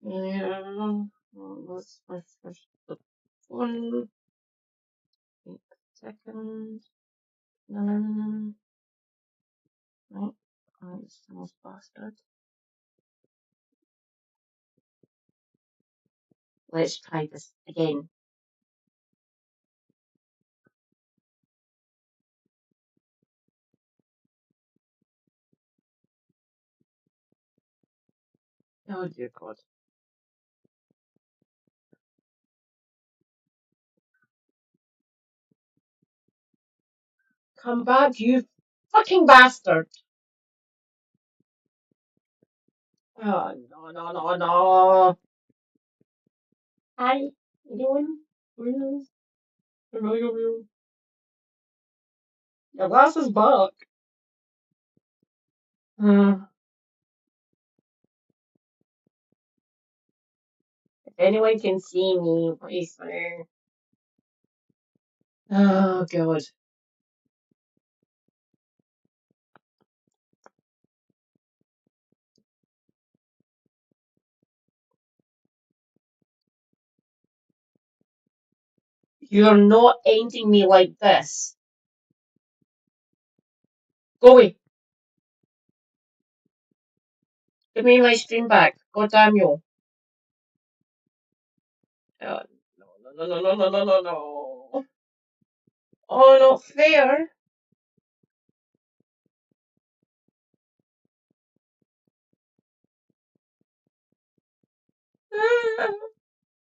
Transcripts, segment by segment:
Yeah. Let's refresh the phone. 8 seconds. No, no, no, no. Right. Oh, this most bastard. Let's try this again. Oh dear God. Come back, you fucking bastard. Oh, no, no, no, no. Hi, you doing? Really? Really? Your glass is back. If anyone can see me, please swear. Oh, God. You're not ending me like this. Go away. Give me my stream back. God damn you. No, no, no, no, no, no, no, no. Oh, not fair.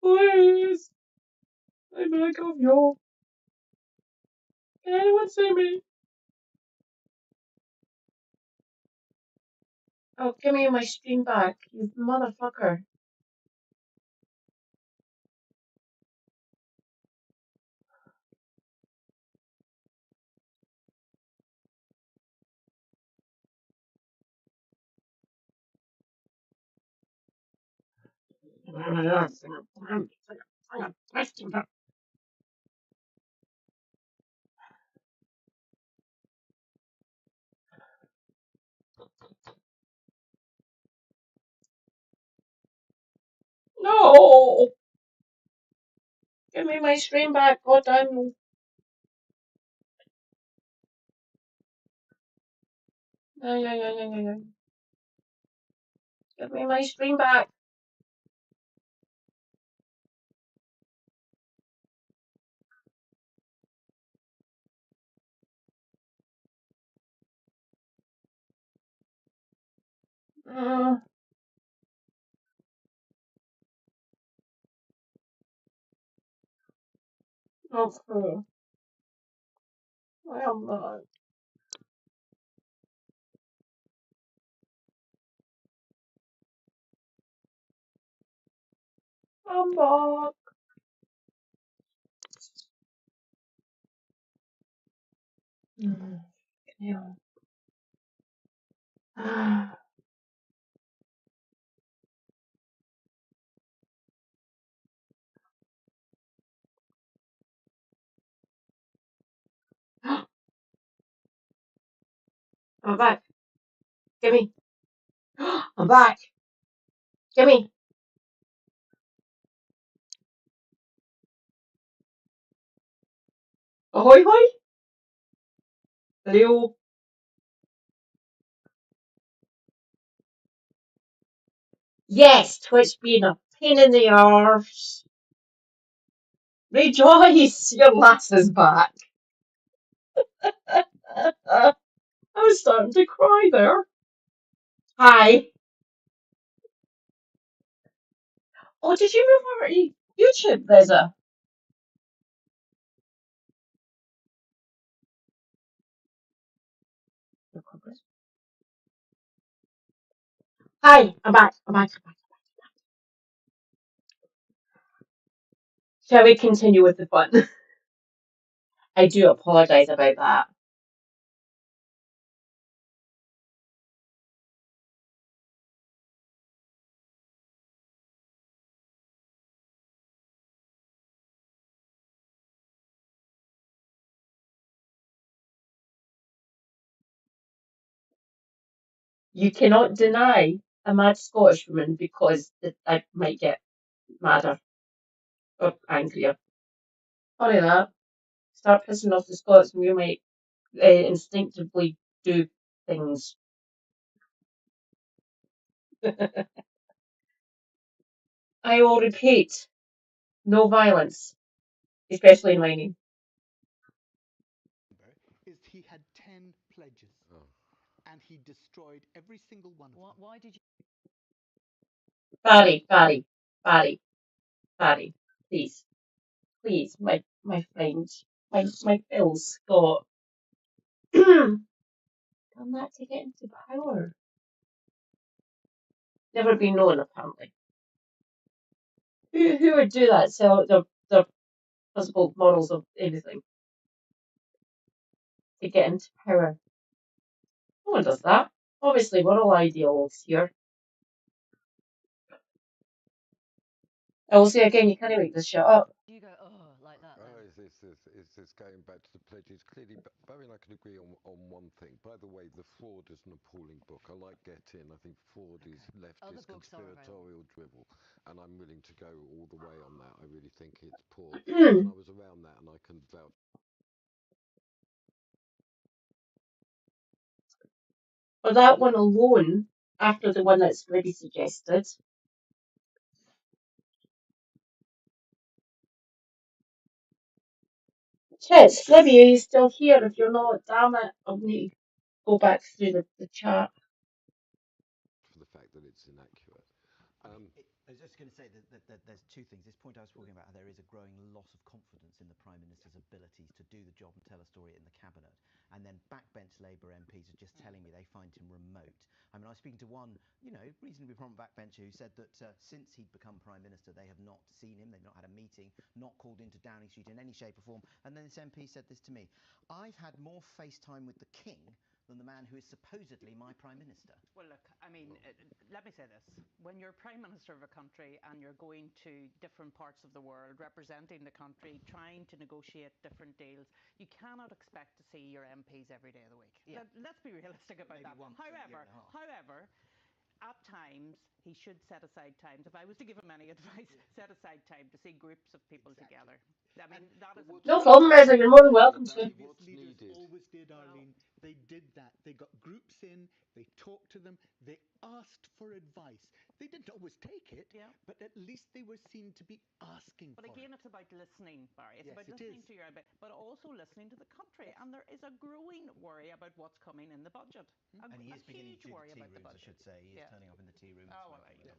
Please. I beg of you. Can anyone see me? Oh, give me my stream back, you motherfucker. No! Give me my stream back, god damn you. Yeah. Give me my stream back. Uh, okay. I am not. I'm back. Yeah. I'm back. Gimme. I'm back. Gimme. Ahoy hoy. Hello. Yes, Twitch being a pain in the arse. Rejoice, your lass is back. I was starting to cry there. Hi. Oh, did you move over to YouTube, Liza? Hi, I'm back. Shall we continue with the fun? I do apologise about that. You cannot deny a mad Scottish woman because I might get madder or angrier. Funny that. Start pissing off the Scots and we might instinctively do things. I will repeat, no violence, especially in mining. Is he had 10 pledges and he destroyed every single one of them. Why did you? Barry, please, my friend, my Phil Scott. Done that to get into power. Never been known, apparently. Who would do that? Sell their physical models of anything to get into power. No one does that. Obviously, we're all ideologues here. I will say again, you can't make this shit up. You go, oh, like that. Oh, is this going back to the pledges? Clearly, Barry and I can agree on one thing. By the way, The Fraud is an appalling book. I like Get In. I think Fraud is leftist conspiratorial drivel, and I'm willing to go all the way on that. I really think it's poor. And I was around that, and I can vouch. For that one alone, after the one that's already suggested. Chits, Libby, are you still here? If you're not, damn it, I'll need to go back through the chat. For the fact that it's inaccurate. I was just going to say that there's two things. This point I was talking about, how there is a growing loss of confidence in the Prime Minister's abilities to do the job and tell a story in the Cabinet. And then backbench Labour MPs are just telling me they find him remote. I mean, I was speaking to one, reasonably prominent backbencher who said that since he'd become Prime Minister, they have not seen him, they've not had a meeting, not called into Downing Street in any shape or form. And then this MP said this to me: I've had more FaceTime with the King than the man who is supposedly my Prime Minister. Well, look, I mean, let me say this. When you're Prime Minister of a country and you're going to different parts of the world, representing the country, trying to negotiate different deals, you cannot expect to see your MPs every day of the week. Yeah. Let's be realistic about Maybe that. once However, at times, he should set aside times. If I was to give him any advice, set aside time to see groups of people together. I mean, that is No problem, Reza. You're more than welcome to. What's Leaders needed? always did, Arlene. They did that. They got groups in, they talked to them, they asked for advice. They didn't always take it, but at least they were seen to be asking But for again, it. it's about listening, Barry. It's Yes, about it listening is. to your, but also listening to the country. And there is a growing worry about what's coming in the budget. And he is beginning to do the worry tea about the rooms, I budget. should say. He is turning up in the tea rooms. Oh, well, there you go.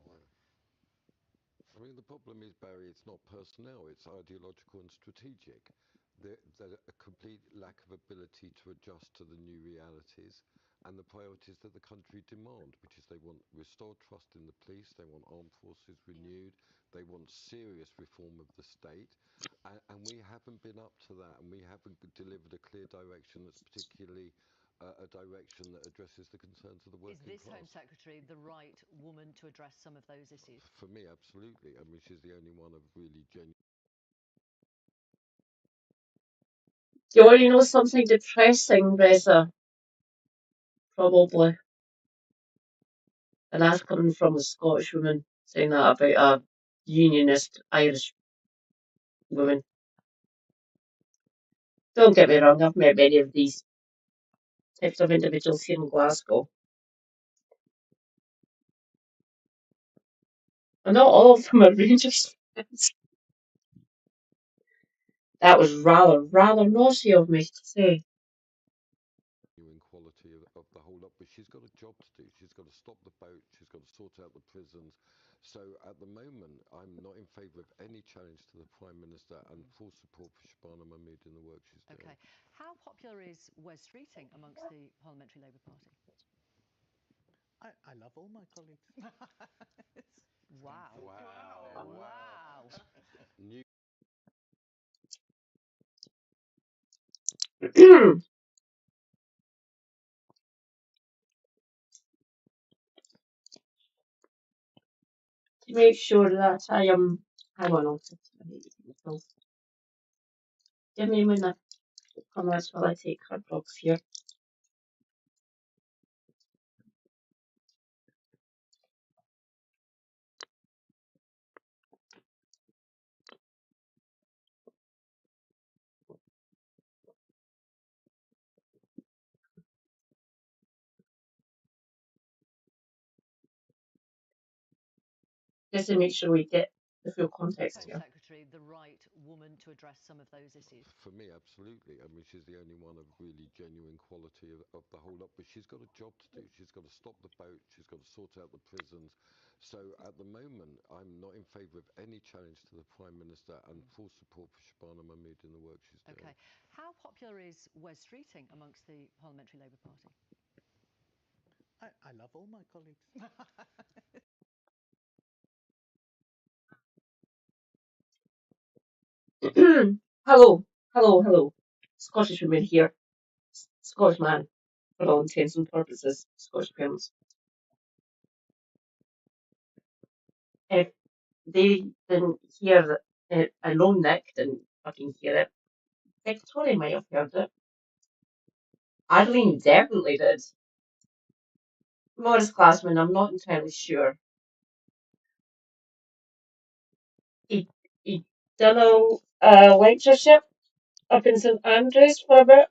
I mean, the problem is, Barry, it's not personnel, it's ideological and strategic. There's a complete lack of ability to adjust to the new realities and the priorities that the country demand, which is they want restored trust in the police, they want armed forces renewed, they want serious reform of the state, and we haven't been up to that, and we haven't delivered a clear direction that's particularly a direction that addresses the concerns of the working class. Is this Home Secretary the right woman to address some of those issues? For me, absolutely. I mean, she's the only one of really genuine. Do you want to know something depressing, Reza? Probably. And that's coming from a Scottish woman saying that about a unionist Irish woman. Don't get me wrong, I've met many of these types of individuals here in Glasgow. And not all of them are Rangers fans. That was rather naughty of me to say. Quality of the whole lot, but she's got a job to do. She's got to stop the boat, she's got to sort out the prisons. So at the moment, I'm not in favour of any challenge to the Prime Minister and full support for Shabana Mahmood in the work she's doing. Okay. How popular is Wes Streeting amongst the Parliamentary Labour Party? I love all my colleagues. Wow. To make sure that I am. Hang on, I'll take it. Give me a minute. Come on, while I take her box here. just to make sure we get the full context Home here. Secretary the right woman to address some of those issues? For me, absolutely. I mean, she's the only one of really genuine quality of the whole lot, but she's got a job to do. She's got to stop the boat, she's got to sort out the prisons. So at the moment, I'm not in favour of any challenge to the Prime Minister and full support for Shabana Mahmood in the work she's doing. Okay. How popular is Wes Streeting amongst the Parliamentary Labour Party? I love all my colleagues. Hello, hello. Scottish woman here. Scottish man, for all intents and purposes. Scottish parents. If they didn't hear it, I know Nick didn't fucking hear it. Victoria might have heard it. Adeline definitely did. Morris Glassman, I'm not entirely sure. He done a lectureship up in St Andrews for a bit,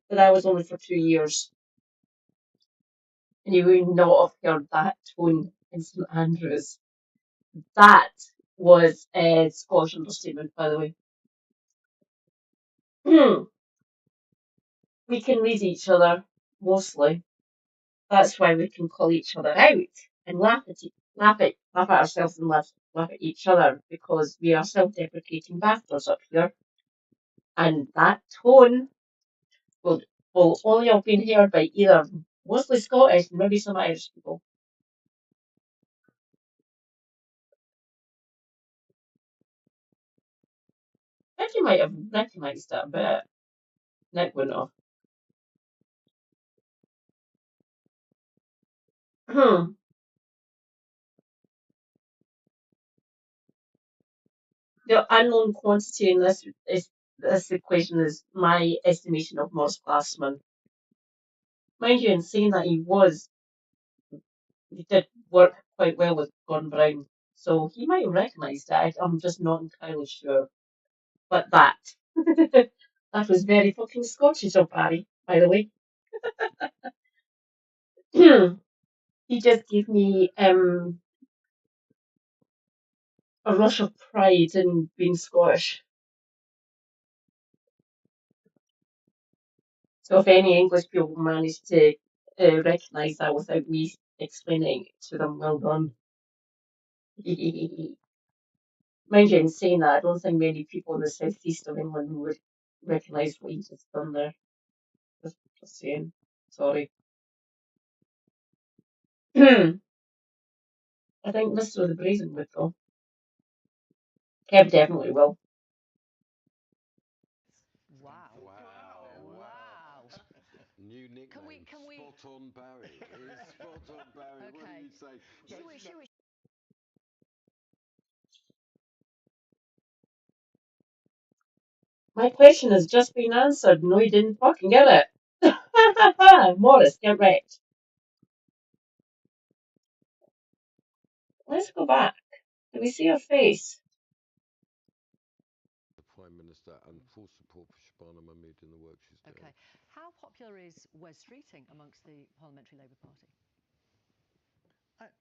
but that was only for 2 years. And you would not have heard that tone in St Andrews. That was a Scottish understatement, by the way. We can read each other, mostly. That's why we can call each other out and laugh at ourselves and laugh at each other, because we are self-deprecating bastards up here. And that tone will only have been heard by either mostly Scottish and maybe some Irish people. Ricky might have recognised it a bit. Nick wouldn't have. The unknown quantity in this equation is my estimation of Morse Glassman. Mind you, in saying that he did work quite well with Gordon Brown, so he might have recognised it. I'm just not entirely sure. But that that was very fucking Scottish of Barry, by the way. He just gave me a rush of pride in being Scottish. So if any English people manage to recognise that without me explaining it to them, well done. Mind you, in saying that, I don't think many people in the southeast of England would recognise what he just done there. Just saying. Sorry. I think Mr. the Brazen would though. Kev definitely will. Wow. Wow. New nickname, Can we... Spot on Barry. It's Spot on Barry. What Okay. do you say? Should we... My question has just been answered. No, you didn't fucking get it. Morris, get wrecked. Let's go back. Can we see her face? The Prime Minister and full support for Shabana Mahmood in the work she's doing. Okay. How popular is Wes Streeting amongst the Parliamentary Labour Party?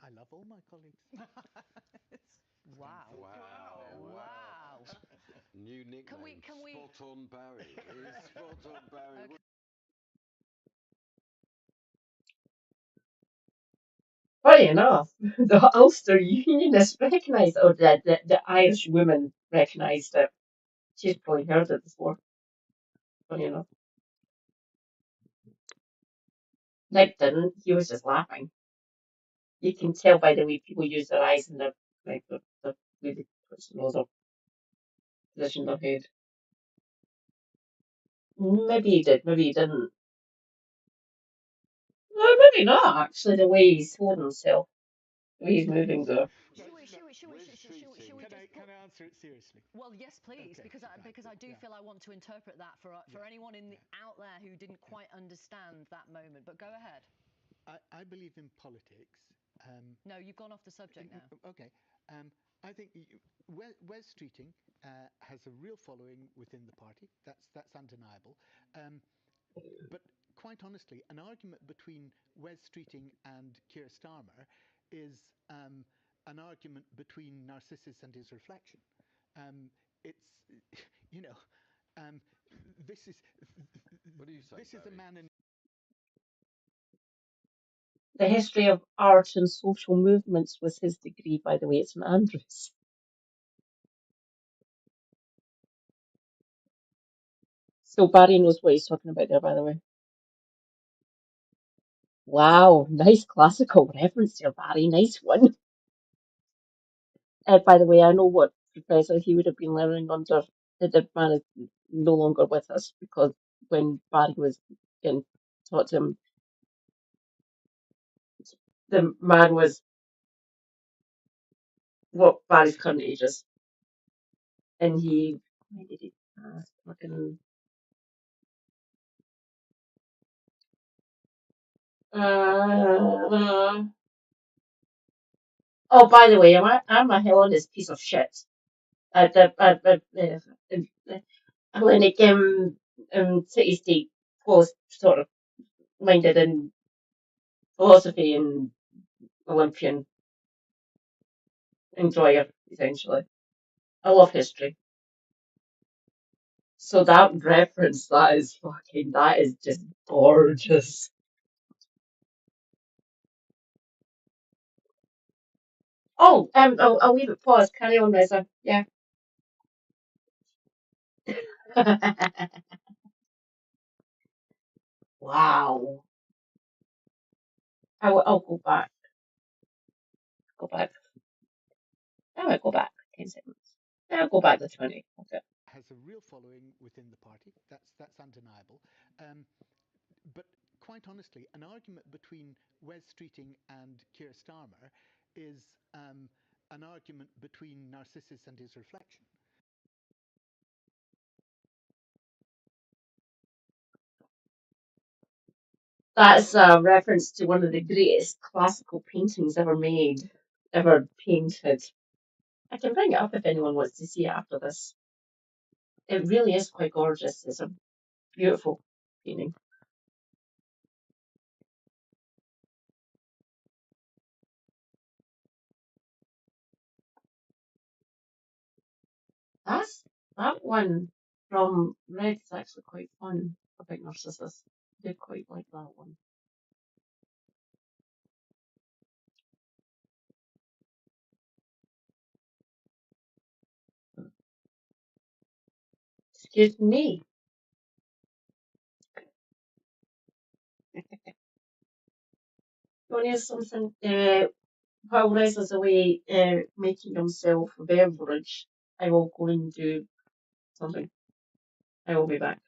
I love all my colleagues. Wow. Wow. New nickname, Can we... Spot on Barry. It's Spot on Barry. Okay. Funny enough, the Ulster Unionists recognised, or the Irish woman recognised it. She's probably heard it before. Funny enough. Nick didn't. He was just laughing. You can tell by the way people use their eyes and the way they twitch their nose up, position their head. Maybe he did, maybe he didn't. No, maybe not, actually, the way he's holding himself, the way he's moving there. Should we just Can I answer it seriously? Well, yes, please, Okay, because I do feel I want to interpret that for anyone out there who didn't quite understand that moment. But go ahead. I believe in politics. No, you've gone off the subject now. Okay. I think Wes Streeting has a real following within the party. That's undeniable. But quite honestly, an argument between Wes Streeting and Keir Starmer is an argument between Narcissus and his reflection. It's, you know, um, this is What do you say, this is a Barry? man in The history of art and social movements was his degree, by the way, at St Andrews. So Barry knows what he's talking about there, by the way. Wow, nice classical reference there, Barry. Nice one. By the way, I know what professor he would have been learning under. The man is no longer with us because when Barry was getting taught to him, the man was what Barry's current age is. And he, why did he pass? Fucking, oh, by the way, I'm a Hellenist piece of shit. Hellenic city state post sort of minded in philosophy and Olympian enjoyer, essentially. I love history. So that reference, that is just gorgeous. Oh, I'll leave it pause. Carry on, Reza. Yeah. Wow. I'll go back. Go back. I might go back 10 seconds. I'll go back to 20. Okay. has a real following within the party. That's undeniable. Um, but quite honestly, an argument between Wes Streeting and Keir Starmer is an argument between Narcissus and his reflection. That's a reference to one of the greatest classical paintings ever made, ever painted. I can bring it up if anyone wants to see it after this. It really is quite gorgeous. It's a beautiful painting. That's that one from Red is actually quite fun about Narcissus. I did quite like that one. Excuse me. You want to hear something? While Rez is away making himself a beverage, I will go and do something. I will be back.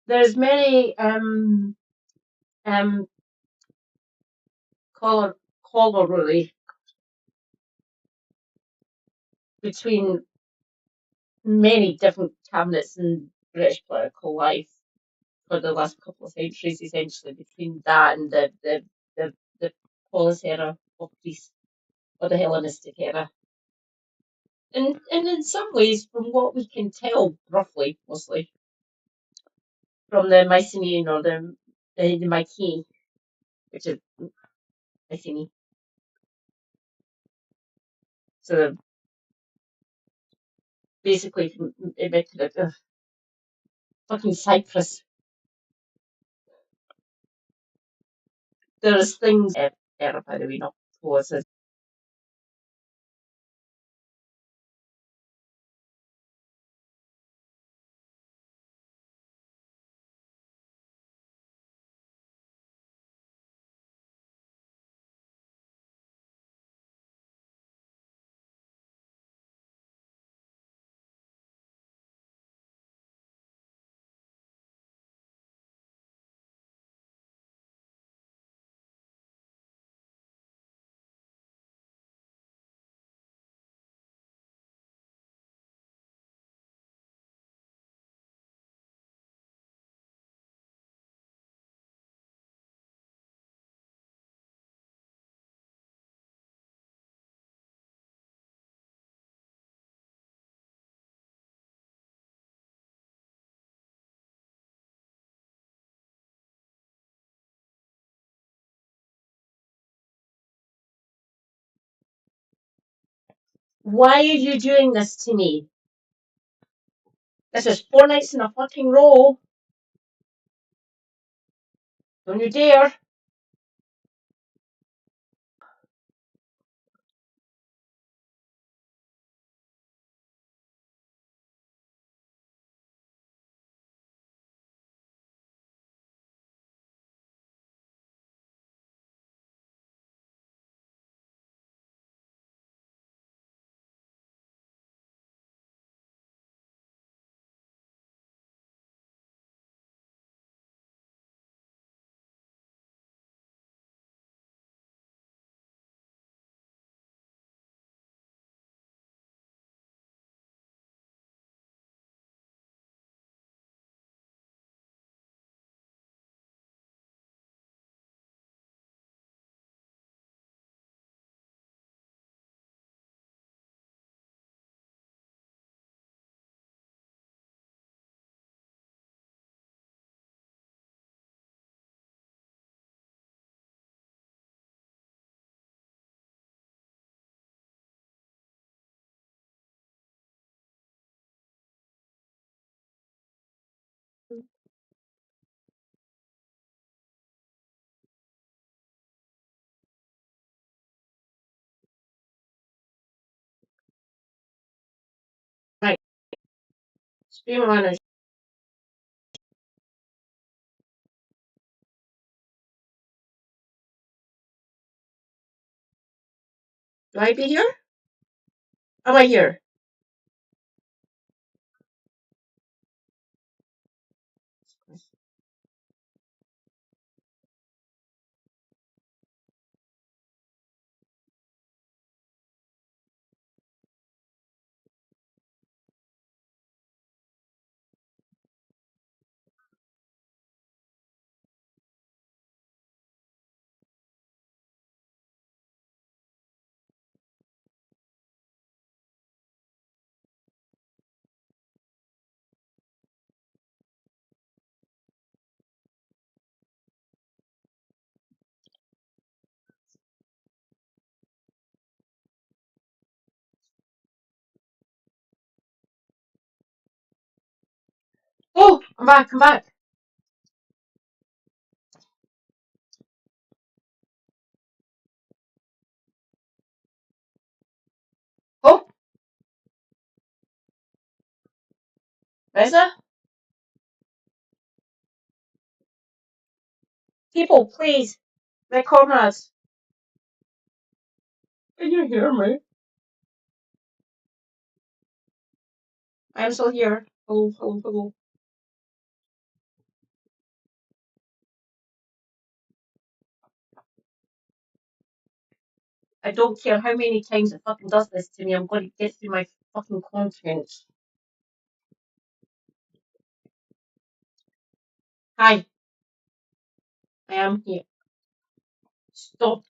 There's many corollary between many different cabinets in British political life for the last couple of centuries, essentially, between that and the Polis era of Greece, or the Hellenistic era. And in some ways, from what we can tell, roughly, mostly, from the Mycenaean or the Mycenae, which is Mycenae. So basically, from fucking Cyprus. There's things era, by the way, not Polis. Why are you doing this to me? This is 4 nights in a fucking row. Don't you dare. Right. Stream on. Do I be here? Am I here? Oh, I'm back, I'm back. Oh, Reza? People, please. My comrades. Can you hear me? I'm still here. Hello, hello, hello. I don't care how many times it fucking does this to me. I'm going to get through my fucking content. Hi, I am here. Stop.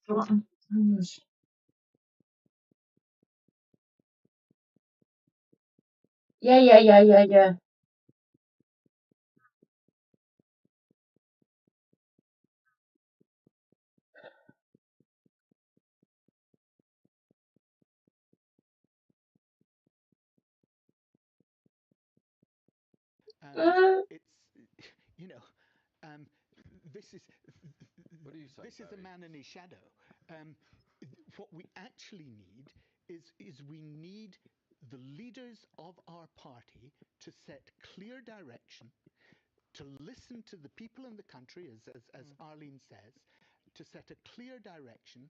Yeah, yeah, yeah, yeah, yeah. Uh, It's, you know, um, this is What do you say, this is a Barry? man in his shadow. Um, what we actually need is we need the leaders of our party to set clear direction, to listen to the people in the country, as Arlene says, to set a clear direction,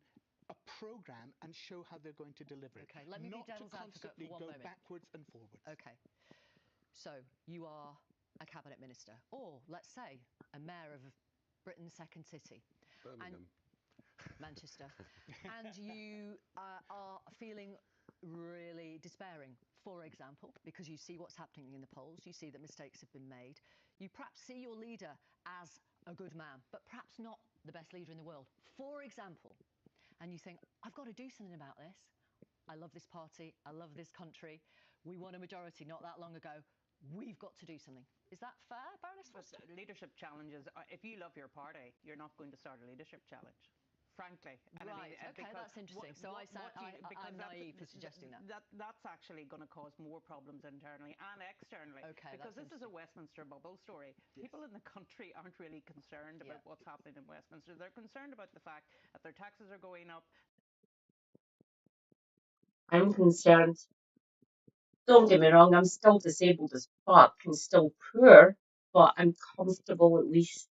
a program, and show how they're going to deliver it. Okay, let me be Not to devil's advocate for constantly one go moment. backwards and forwards. Okay, so you are a cabinet minister, or let's say a mayor of Britain's second city, Birmingham. Manchester, and you are feeling really despairing, for example, because you see what's happening in the polls, you see that mistakes have been made, you perhaps see your leader as a good man, but perhaps not the best leader in the world, for example, and you think, I've got to do something about this. I love this party. I love this country. We won a majority not that long ago. We've got to do something. Is that fair, Baroness But Frost? leadership challenges, if you love your party, you're not going to start a leadership challenge. Frankly, and Right, okay, because that's interesting. So I'm naive for suggesting that. That's actually going to cause more problems internally and externally. Okay, because that's this is a Westminster bubble story. People in the country aren't really concerned about what's happening in Westminster. They're concerned about the fact that their taxes are going up. I'm concerned. Don't get me wrong, I'm still disabled as fuck and still poor, but I'm comfortable at least.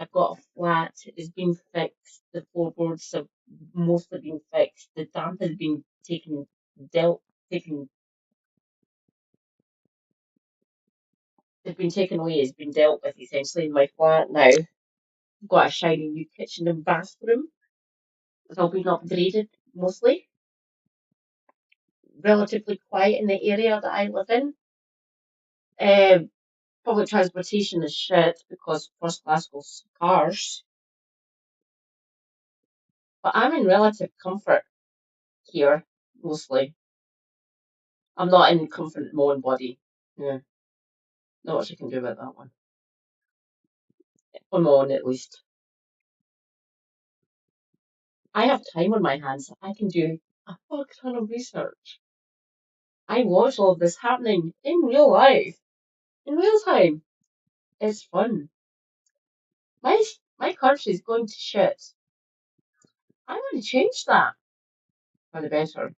I've got a flat, it's been fixed, the floorboards have mostly been fixed, the damp has been taken, it's been taken away, it's been dealt with essentially in my flat now. I've got a shiny new kitchen and bathroom. It's all been upgraded mostly. Relatively quiet in the area that I live in. Um, Public transportation is shit because first class goes cars. But I'm in relative comfort here, mostly. I'm not in comfort in my own body. Yeah, not much I can do about that one. On my own, at least. I have time on my hands. I can do a fuck ton of research. I watch all of this happening in real life, in real time. It's fun. My my country's going to shit. I want to change that for the better.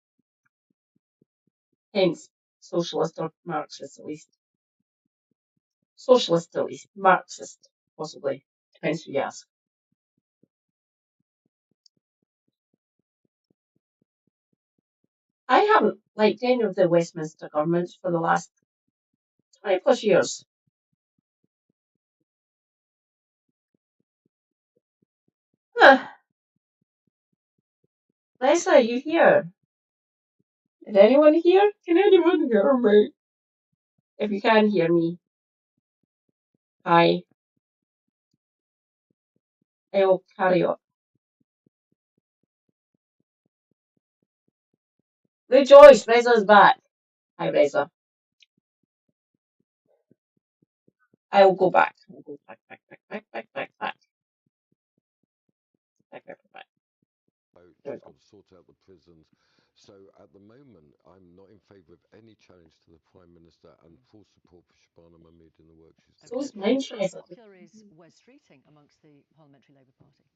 Hence, socialist or Marxist at least. Socialist at least. Marxist, possibly. Depends who you ask. I haven't liked any of the Westminster governments for the last 20 plus years. Huh. Lisa, are you here? Is anyone here? Can anyone hear me? If you can hear me, hi. I will carry on. Rejoice, Reza's back. Hi, Reza. I will go back. I'll go back, back, back, back, back, back, back, back, back, back. Oh, There we she's go. got to sort out the prisons. So at the moment, I'm not in favour of any challenge to the Prime Minister and full support for Shabana Mahmood in the work she's So doing. Okay. is mine, How Teresa. popular is Wes Streeting amongst the Parliamentary Labour Party?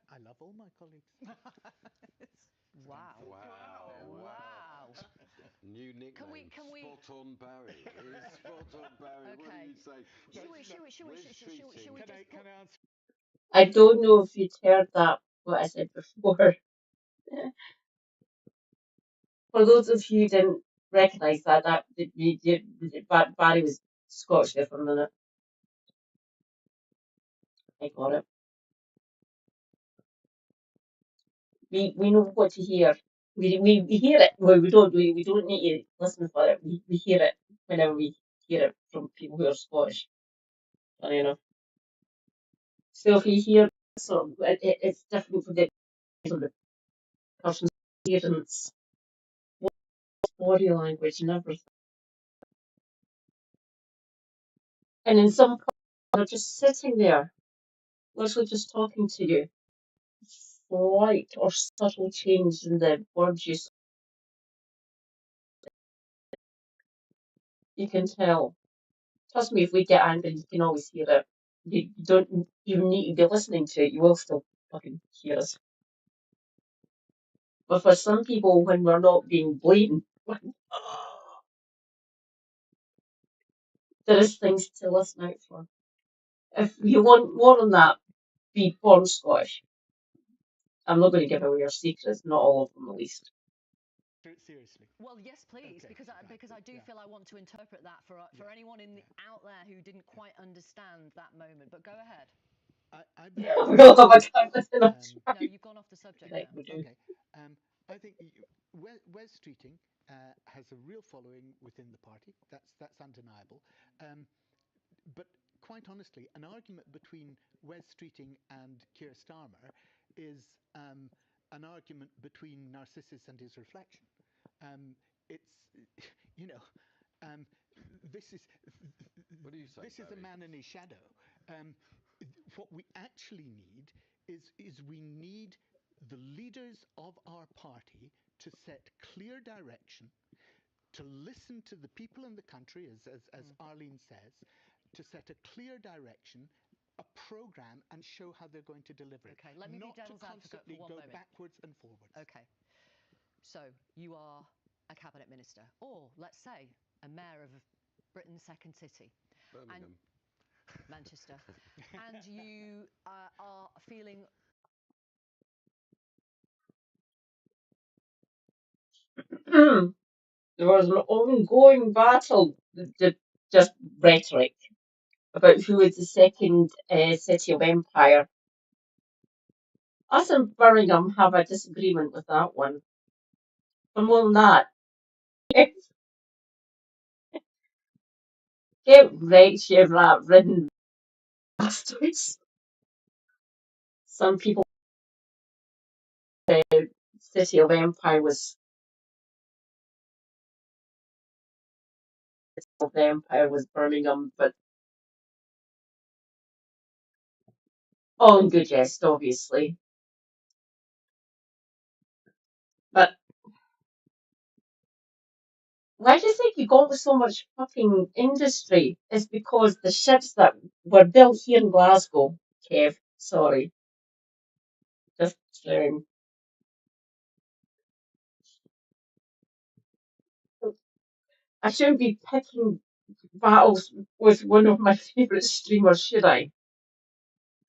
I love all my colleagues. Wow. Wow. New nickname. Can we? Spot on Barry. It's spot on Barry. What do Okay. you say? Should we just Can I answer? I don't know if you'd heard that, what I said before. For those of you who didn't recognise that Barry was Scottish there for a minute. I got it. We know what to hear. We hear it. Well, we don't need to listen for it. We hear it whenever we hear it from people who are Scottish. Funny enough. So if you hear so it's different for the person's appearance, body language, and everything. And in some parts, they're just sitting there, literally just talking to you. Slight or subtle change in the words you can tell. Trust me, if we get angry, you can always hear it. You don't even need to be listening to it. You will still fucking hear us. But for some people, when we're not being blatant, there is things to listen out for. If you want more on that, be born Scottish. I'm not going to give away your secrets, not all of them at least. Seriously. Well, yes, please, Okay, because right, because I do yeah. feel I want to interpret that for anyone out there who didn't quite understand that moment. But go ahead. I We believe all have a conversation. That's No, right. you've gone off the subject Right, now. we do. okay. I think Wes Streeting has a real following within the party. That's undeniable. But quite honestly, an argument between Wes Streeting and Keir Starmer is an argument between Narcissus and his reflection. It's you know, um, this is What do you say, this is a Barry? man in his shadow. Um, what we actually need is we need the leaders of our party to set clear direction, to listen to the people in the country, as Arlene says, to set a clear direction, a program, and show how they're going to deliver it. Okay, let me not be devil's to advocate constantly for one go moment. backwards and forwards. Okay, so you are a cabinet minister, or let's say a mayor of Britain's second city, Birmingham. Manchester, and you are feeling There was an ongoing battle, just rhetoric, about who was the second city of empire. Us and Birmingham have a disagreement with that one. But more than that, get wrecked, you rat-ridden bastards. Some people say city of empire was Birmingham, but all in good jest, obviously. But why do you think you got so much fucking industry? It's because the ships that were built here in Glasgow, Kev, sorry, just I shouldn't be picking battles with one of my favourite streamers, should I?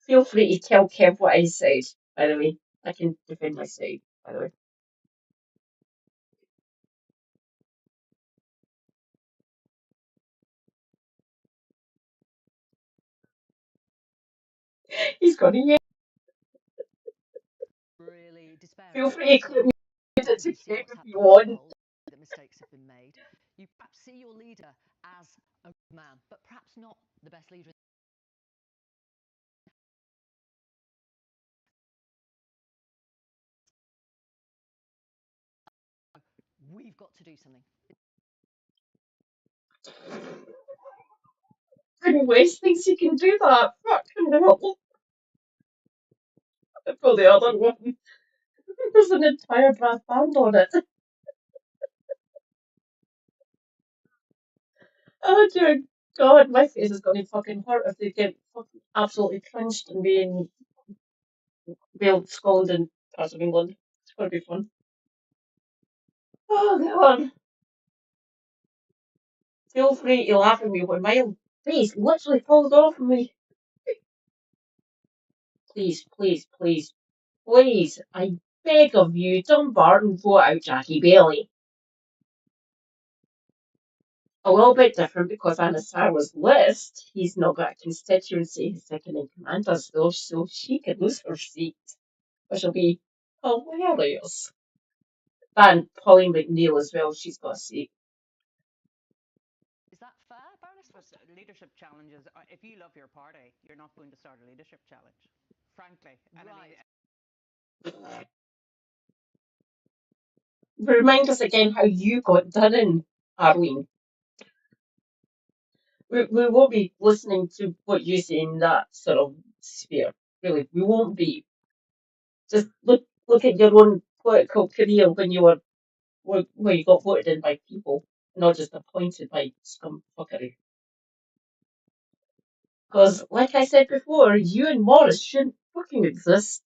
Feel free to tell Kev what I said, by the way. I can defend my side, by the way. He's got a yeah. really despairing. Feel free to clip me You to see Kev what's if you happening in the want. polls, that mistakes have been made. You perhaps see your leader as a good man, but perhaps not the best leader. We've got to do something. And West thinks he can do that. Fucking hell. For the other one. There's an entire brass band on it. Oh dear God, my face is gonna fucking hurt if they get fucking absolutely cringed and being Wales, Scotland, and parts of England. It's gonna be fun. Oh God. Feel free to laugh at me when my face literally falls off of me. Please, please, please, please, I beg of you, Dunbar and vote out Jackie Bailey. A little bit different because on Sarah's list, he's not got a constituency his second in command does though, so she could lose her seat, which will be hilarious. And Polly McNeil as well, she's got a seat. Is that fair, Baroness But Foster? leadership challenges, if you love your party, you're not going to start a leadership challenge, frankly. And Right. Remind us again how you got done in, Arlene. We won't be listening to what you say in that sort of sphere. Really, we won't be. Just look at your own political career when you were where you got voted in by people, not just appointed by scum fuckery. Because, like I said before, you and Morris shouldn't fucking exist.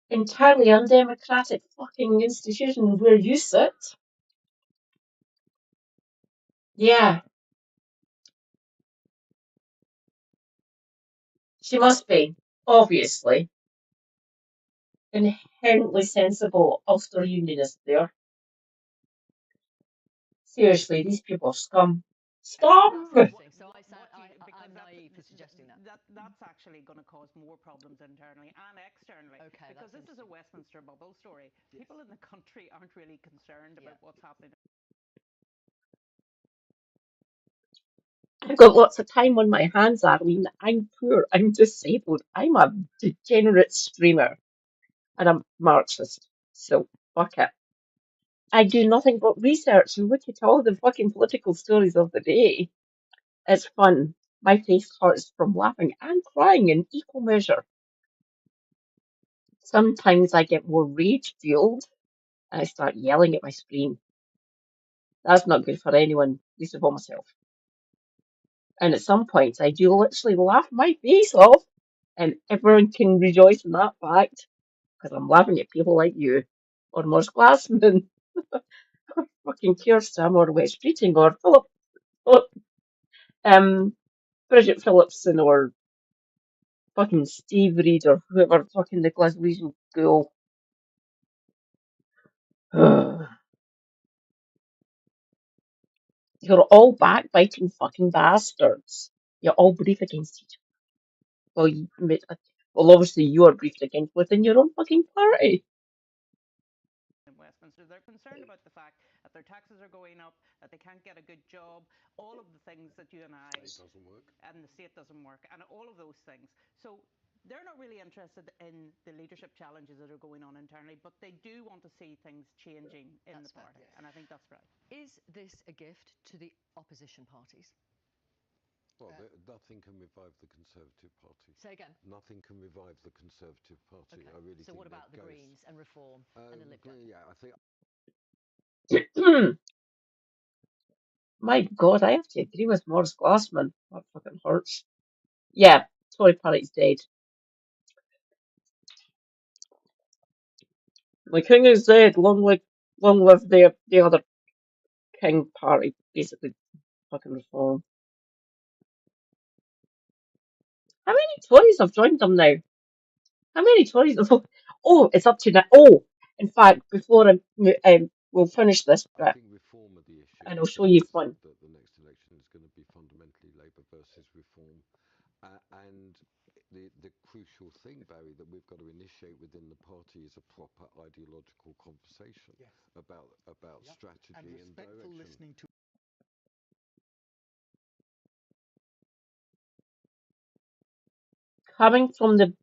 Entirely undemocratic fucking institution where you sit. Yeah, she must be, obviously. Inherently sensible Ulster Unionist there. Seriously, these people are scum. Scum! Interesting. So I'm naive for suggesting that. That's actually going to cause more problems internally and externally. Okay, because that's this is a Westminster bubble story. People in the country aren't really concerned about what's happening. I've got lots of time on my hands, Arlene. I'm poor. I'm disabled. I'm a degenerate streamer. And I'm Marxist. So, fuck it. I do nothing but research and look at all the fucking political stories of the day. It's fun. My face hurts from laughing and crying in equal measure. Sometimes I get more rage fueled and I start yelling at my screen. That's not good for anyone, least of all myself. And at some points, I do literally laugh my face off, and everyone can rejoice in that fact because I'm laughing at people like you, or Morris Glassman, or fucking Keir Starmer, or West Streeting, or Philip, Bridget Phillipson, or fucking Steve Reed, or whoever fucking the Glaswegian ghoul. You're all backbiting fucking bastards. You're all brief against each other. Well, obviously you are briefed against within your own fucking party. In Westminster, they're concerned about the fact that their taxes are going up, that they can't get a good job, all of the things that you and I, doesn't work. and the state doesn't work, and all of those things. So they're not really interested in the leadership challenges that are going on internally, but they do want to see things changing in the party, and I think that's right. Is this a gift to the opposition parties? Well, nothing can revive the Conservative Party. Say again. Nothing can revive the Conservative Party. Okay. I really so think what about the ghost. Greens and Reform and the Lib Dems? Yeah, I think. My God, I have to agree with Morris Glassman. That fucking hurts. Yeah, Tory party's dead. The king is dead. Long live the other king party, basically fucking Reform. How many Tories have joined them now? How many Tories have? Oh, it's up to now. Oh, in fact, before we'll finish this I bit, think reform are the issue. and I I'll show think you it's one. that the next election is going to be fundamentally Labour versus Reform, and the crucial thing, Barry, that we've got to initiate within the party is a proper ideological conversation about strategy and respectful direction. listening to Coming from the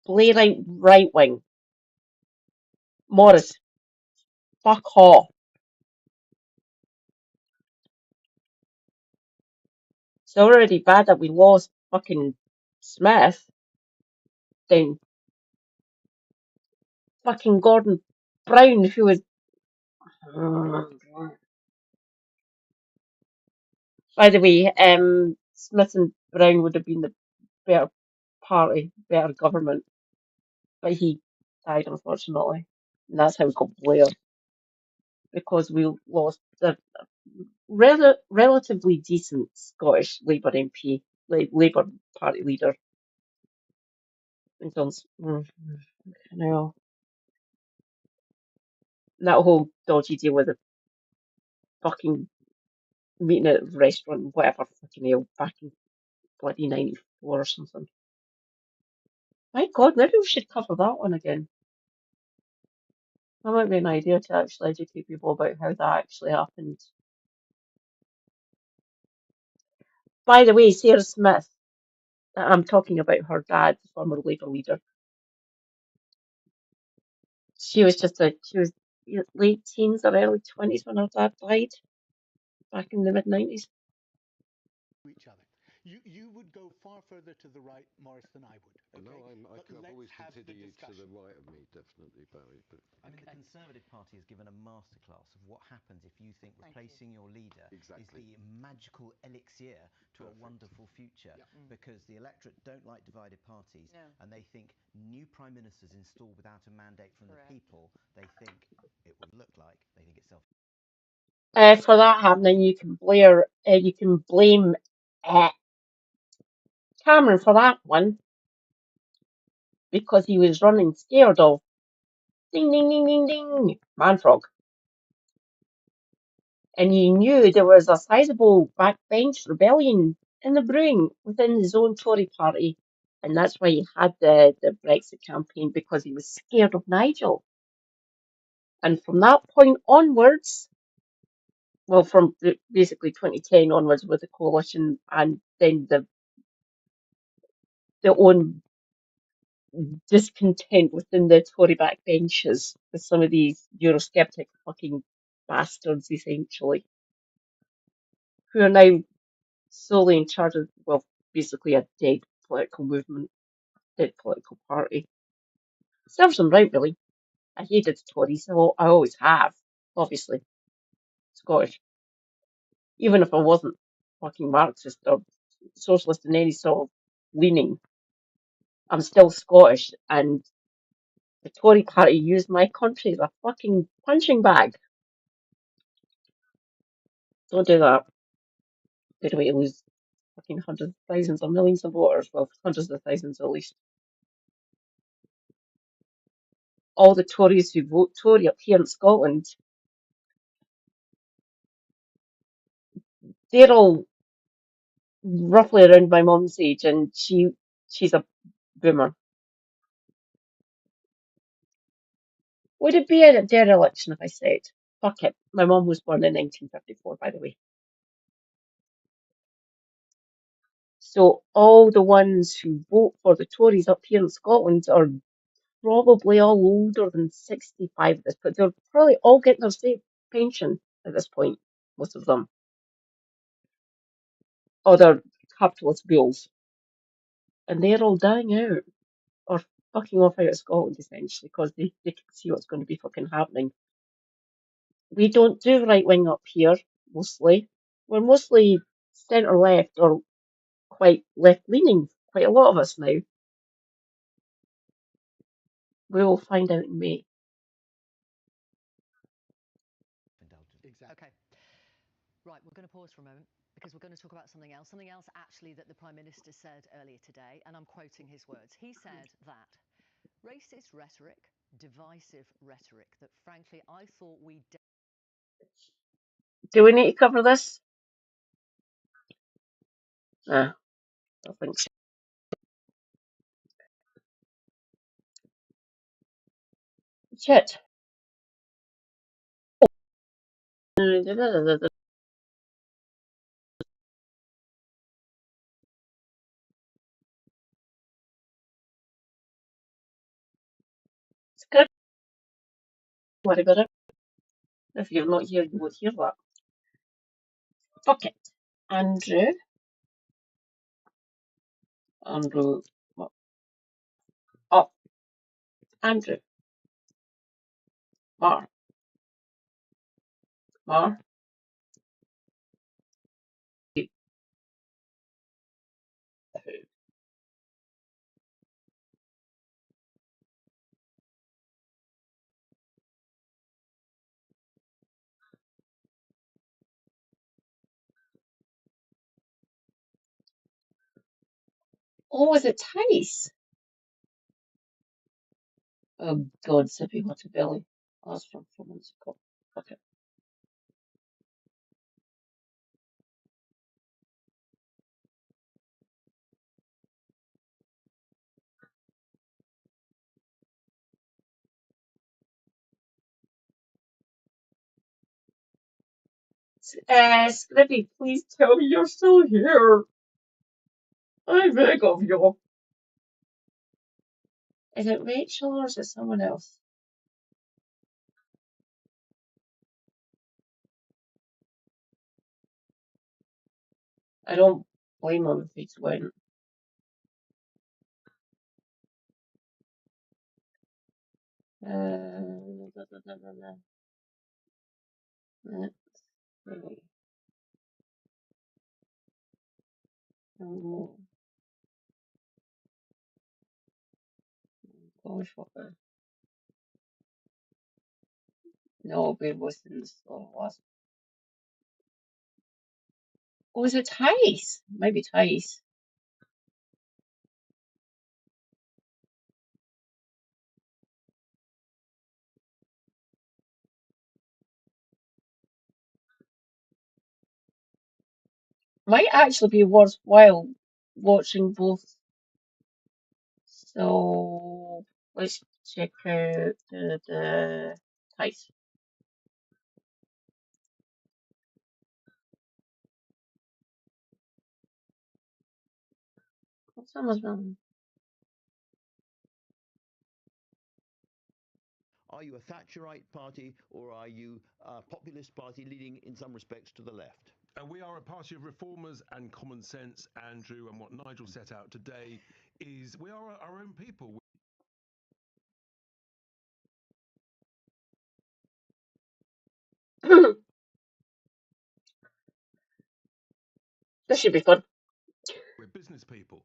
Blairite right wing, Morris, fuck off. It's already bad that we lost fucking Smith. Then fucking Gordon Brown, who was. By the way, Smith and Brown would have been the better party, better government, but he died unfortunately, and that's how we got Blair because we lost a relatively decent Scottish Labour MP, Labour Party leader. Until, I know that whole dodgy deal with the fucking meeting at a restaurant, whatever fucking hell, back in bloody '94 or something. My God, maybe we should cover that one again. That might be an idea to actually educate people about how that actually happened. By the way, Sarah Smith, I'm talking about her dad, the former Labour leader. She was late teens or early 20s when her dad died back in the mid 90s. Each other. You would go far further to the right, Morris, than I would. Okay? No, But I've let's always have the considered you to the discussion. right of me, definitely, Barry. But I mean, the Conservative Party has given a masterclass of what happens if you think replacing your leader Exactly. is the magical elixir to a Perfect. wonderful future. Because the electorate don't like divided parties, No. and they think new prime ministers installed without a mandate from Correct. the people, they think it would look like, they think it's self. For that happening, you can blame Cameron for that one because he was running scared of ding ding ding ding ding Manfrog, and he knew there was a sizable backbench rebellion in the brewing within his own Tory party, and that's why he had the Brexit campaign because he was scared of Nigel. And from that point onwards, well, from basically 2010 onwards with the coalition and then the own discontent within the Tory backbenches with some of these Eurosceptic fucking bastards, essentially, who are now solely in charge of, well, basically a dead political movement, dead political party. Serves them right, really. I hated the Tories, so I always have, obviously. Scottish. Even if I wasn't fucking Marxist or socialist in any sort of leaning, I'm still Scottish, and the Tory party used my country as a fucking punching bag. Don't do that. Good way to lose fucking hundreds of thousands or millions of voters. Well, hundreds of thousands at least. All the Tories who vote Tory up here in Scotland, they're all roughly around my mum's age, and she's a boomer. Would it be a dereliction if I said, fuck it, my mum was born in 1954, by the way. So all the ones who vote for the Tories up here in Scotland are probably all older than 65 at this point. They're probably all getting their state pension at this point, most of them. Or they're capitalist bills. And they're all dying out or fucking off out of Scotland essentially because they can see what's going to be fucking happening. We don't do right wing up here, mostly. We're mostly centre left or quite left leaning, quite a lot of us now. We will find out in May. Exactly. Okay. Right, we're going to pause for a moment because we're going to talk about something else actually that the Prime Minister said earlier today, and I'm quoting his words. He said that racist rhetoric, divisive rhetoric that frankly I thought we Do we need to cover this? Nah, I don't think so. Shit. Script, worry about it. If you're not here, you won't hear that. Fuck it. Andrew. Andrew. What? Oh, Andrew. Mar. Mar. Oh, was it Tice? Oh God, Sippy, what a belly. Oh, that's from 4 months ago. Okay. Scrippy, please tell me you're still here. I beg of you. Is it Rachel or is it someone else? I don't blame him if he's went. Blah, blah, blah, blah, blah. Let's see. Oh, gosh, what the... No, we wasn't the last. Oh, is it Tice? Maybe Tice. Might actually be worthwhile watching both. So let's check out the Tice. What's Amazon? Are you a Thatcherite party or are you a populist party leaning in some respects to the left? We are a party of reformers and common sense, Andrew, and what Nigel set out today is we are our own people. This should be fun. We're business people,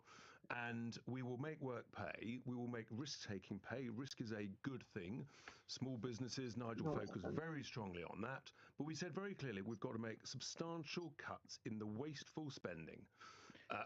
and we will make work pay. We will make risk-taking pay. Risk is a good thing. Small businesses, Nigel No, focused very strongly on that. But we said very clearly we've got to make substantial cuts in the wasteful spending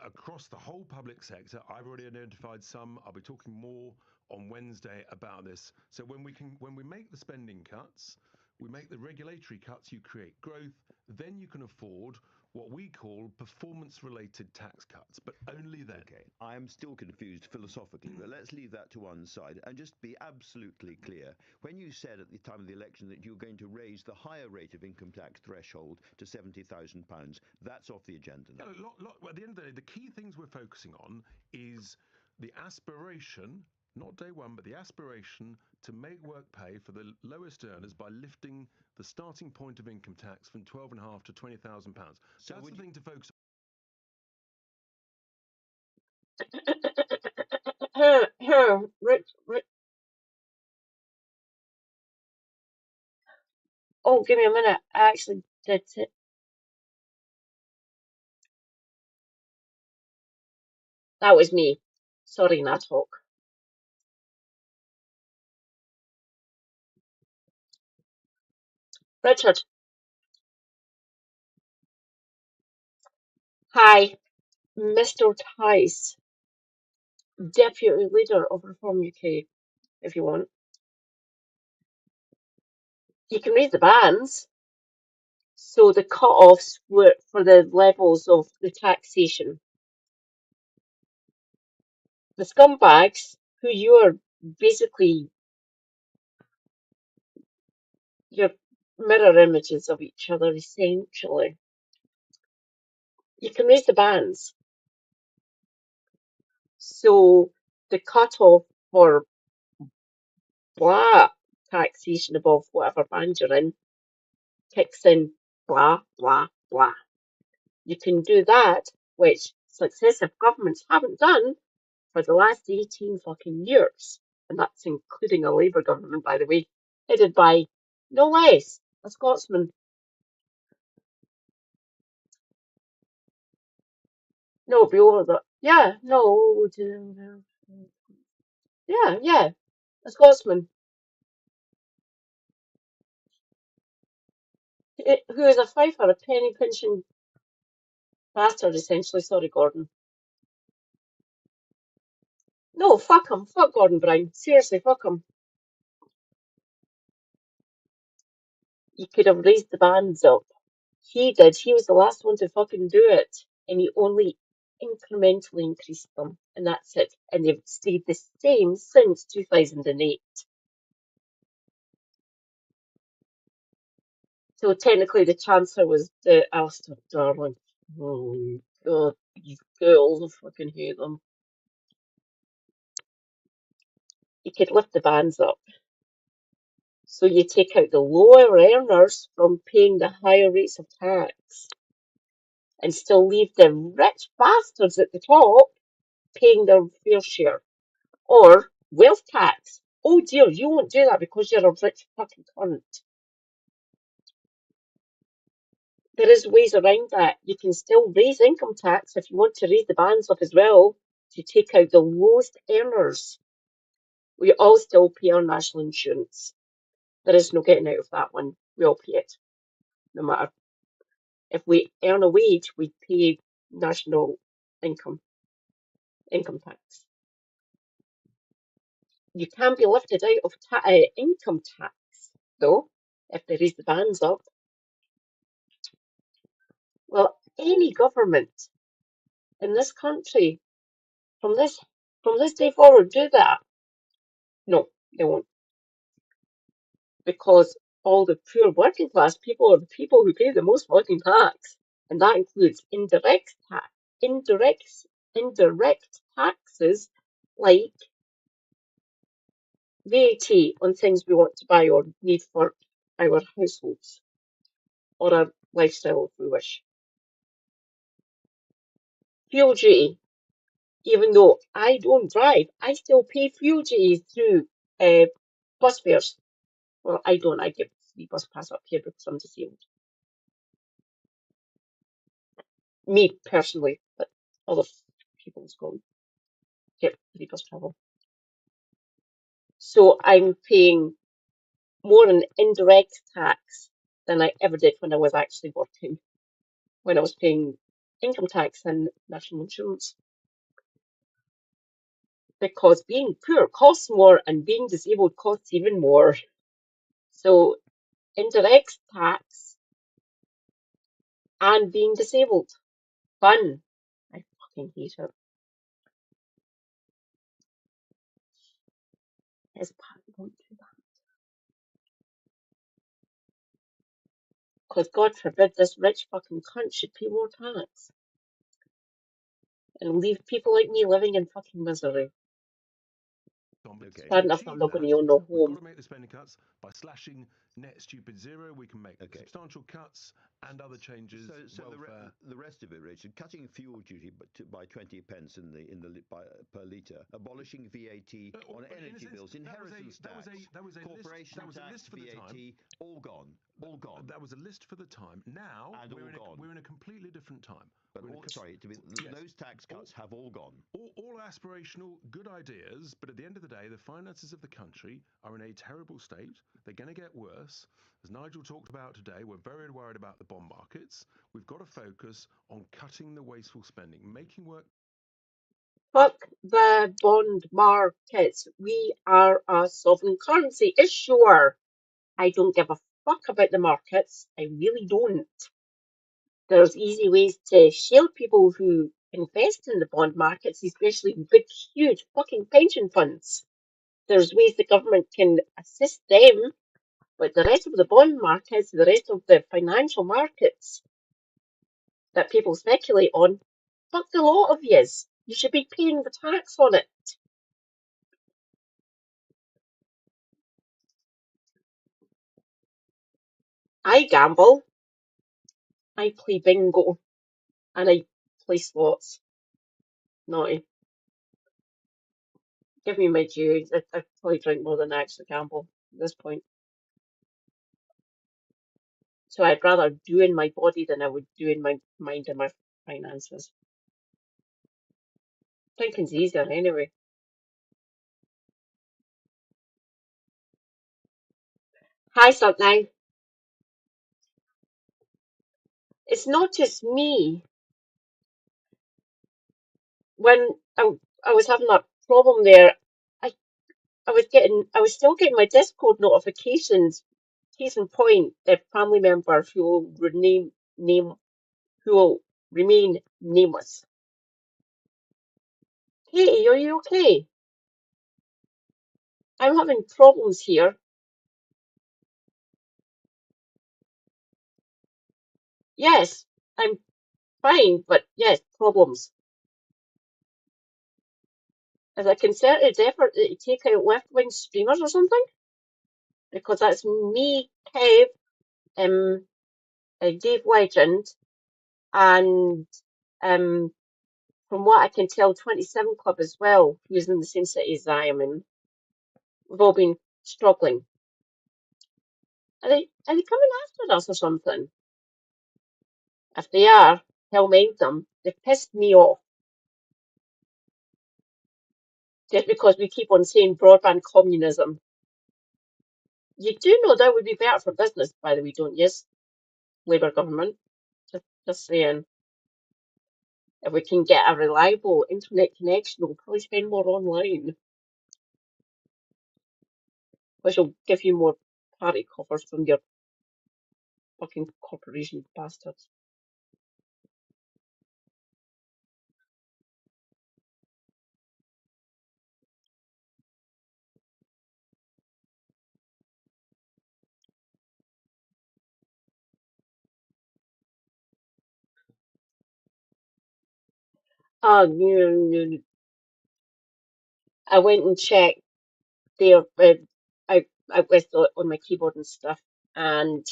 across the whole public sector. I've already identified some. I'll be talking more on Wednesday about this. So when we make the spending cuts, we make the regulatory cuts, you create growth, then you can afford what we call performance-related tax cuts, but only then. Okay, I am still confused philosophically, but let's leave that to one side and just be absolutely clear. When you said at the time of the election that you were going to raise the higher rate of income tax threshold to £70,000, that's off the agenda now. Yeah, at the end of the day, the key things we're focusing on is the aspiration, not day one, but the aspiration to make work pay for the lowest earners by lifting the starting point of income tax from £12,500 to £20,000. So that's the thing to focus on. Rich. Oh, give me a minute. I actually did it. That was me. Sorry, Natalk. Richard. Hi, Mr. Tice, Deputy Leader of Reform UK, if you want. You can read the bands. So the cut-offs were for the levels of the taxation. The scumbags, who you are basically your mirror images of each other, essentially. You can raise the bands. So the cut-off for blah taxation above whatever band you're in kicks in blah, blah, blah. You can do that, which successive governments haven't done for the last 18 fucking years. And that's including a Labour government, by the way, headed by No less. A Scotsman. No, be over that. Yeah, no. Yeah, yeah. A Scotsman. Who is a fifer, a penny pinching bastard, essentially. Sorry, Gordon. No, fuck him. Fuck Gordon Brown. Seriously, fuck him. You could have raised the bands up. He did. He was the last one to fucking do it. And he only incrementally increased them. And that's it. And they've stayed the same since 2008. So technically the Chancellor was the Alistair Darling. Oh, God, these girls, I fucking hate them. You could lift the bands up. So you take out the lower earners from paying the higher rates of tax and still leave the rich bastards at the top paying their fair share. Or wealth tax. Oh dear, you won't do that because you're a rich fucking cunt. There is ways around that. You can still raise income tax if you want to raise the bands up as well to take out the lowest earners. We all still pay our national insurance. There is no getting out of that one. We all pay it. No matter. If we earn a wage, we pay national income tax. You can be lifted out of income tax, though, if they raise the bands up. Well, any government in this country from this day forward do that? No, they won't, because all the poor working class people are the people who pay the most fucking tax, and that includes indirect taxes like VAT on things we want to buy or need for our households or our lifestyle if we wish. Fuel duty, even though I don't drive, I still pay fuel duty through bus fares. Well, I don't. I get free bus pass up here because I'm disabled. Me personally, but other people in Scotland get free bus travel. So I'm paying more in indirect tax than I ever did when I was actually working, when I was paying income tax and national insurance. Because being poor costs more and being disabled costs even more. So indirect tax and being disabled. Fun. I fucking hate it. His part won't do that. Because God forbid this rich fucking cunt should pay more tax and leave people like me living in fucking misery. Okay. Bad enough I'm not going to own no We've got home. to make the spending cuts by slashing net stupid zero. We can make substantial cuts and other changes. So the rest of it, Richard, cutting fuel duty by 20 pence per litre, abolishing VAT on energy bills, inheritance tax, corporation tax, VAT, all gone. All gone. That was a list for the time. Now we're in a completely different time. But those tax cuts have all gone. All aspirational, good ideas, but at the end of the day, the finances of the country are in a terrible state. They're going to get worse. As Nigel talked about today, we're very worried about the bond markets. We've got to focus on cutting the wasteful spending, making work. Fuck the bond markets. We are a sovereign currency issuer. I don't give a fuck about the markets. I really don't. There's easy ways to shield people who invest in the bond markets, especially big, huge fucking pension funds. There's ways the government can assist them, but the rest of the bond markets, the rest of the financial markets that people speculate on, fuck the lot of yous. You should be paying the tax on it. I gamble, I play bingo, and I play slots. Naughty. Give me my due. I probably drink more than I actually gamble at this point. So I'd rather do in my body than I would do in my mind and my finances. Thinking's easier anyway. Hi, Sunday. It's not just me. When I was having that problem there, I, I was still getting my Discord notifications. Case in point, the family member who will who will remain nameless. Hey, are you okay? I'm having problems here. Yes, I'm fine, but yes, problems. Is a concerted effort that you take out left-wing streamers or something? Because that's me, Kev, Dave Legend, and from what I can tell, 27 Club as well, who's in the same city as I am in. We've all been struggling. Are they coming after us or something? If they are, hell mind them. They've pissed me off. Just because we keep on saying broadband communism. You do know that would be better for business, by the way, don't you? Labour government. Just saying. If we can get a reliable internet connection, we'll probably spend more online, which will give you more party coffers from your fucking corporation bastards. Ah, no. I went and checked there. I was on my keyboard and stuff, and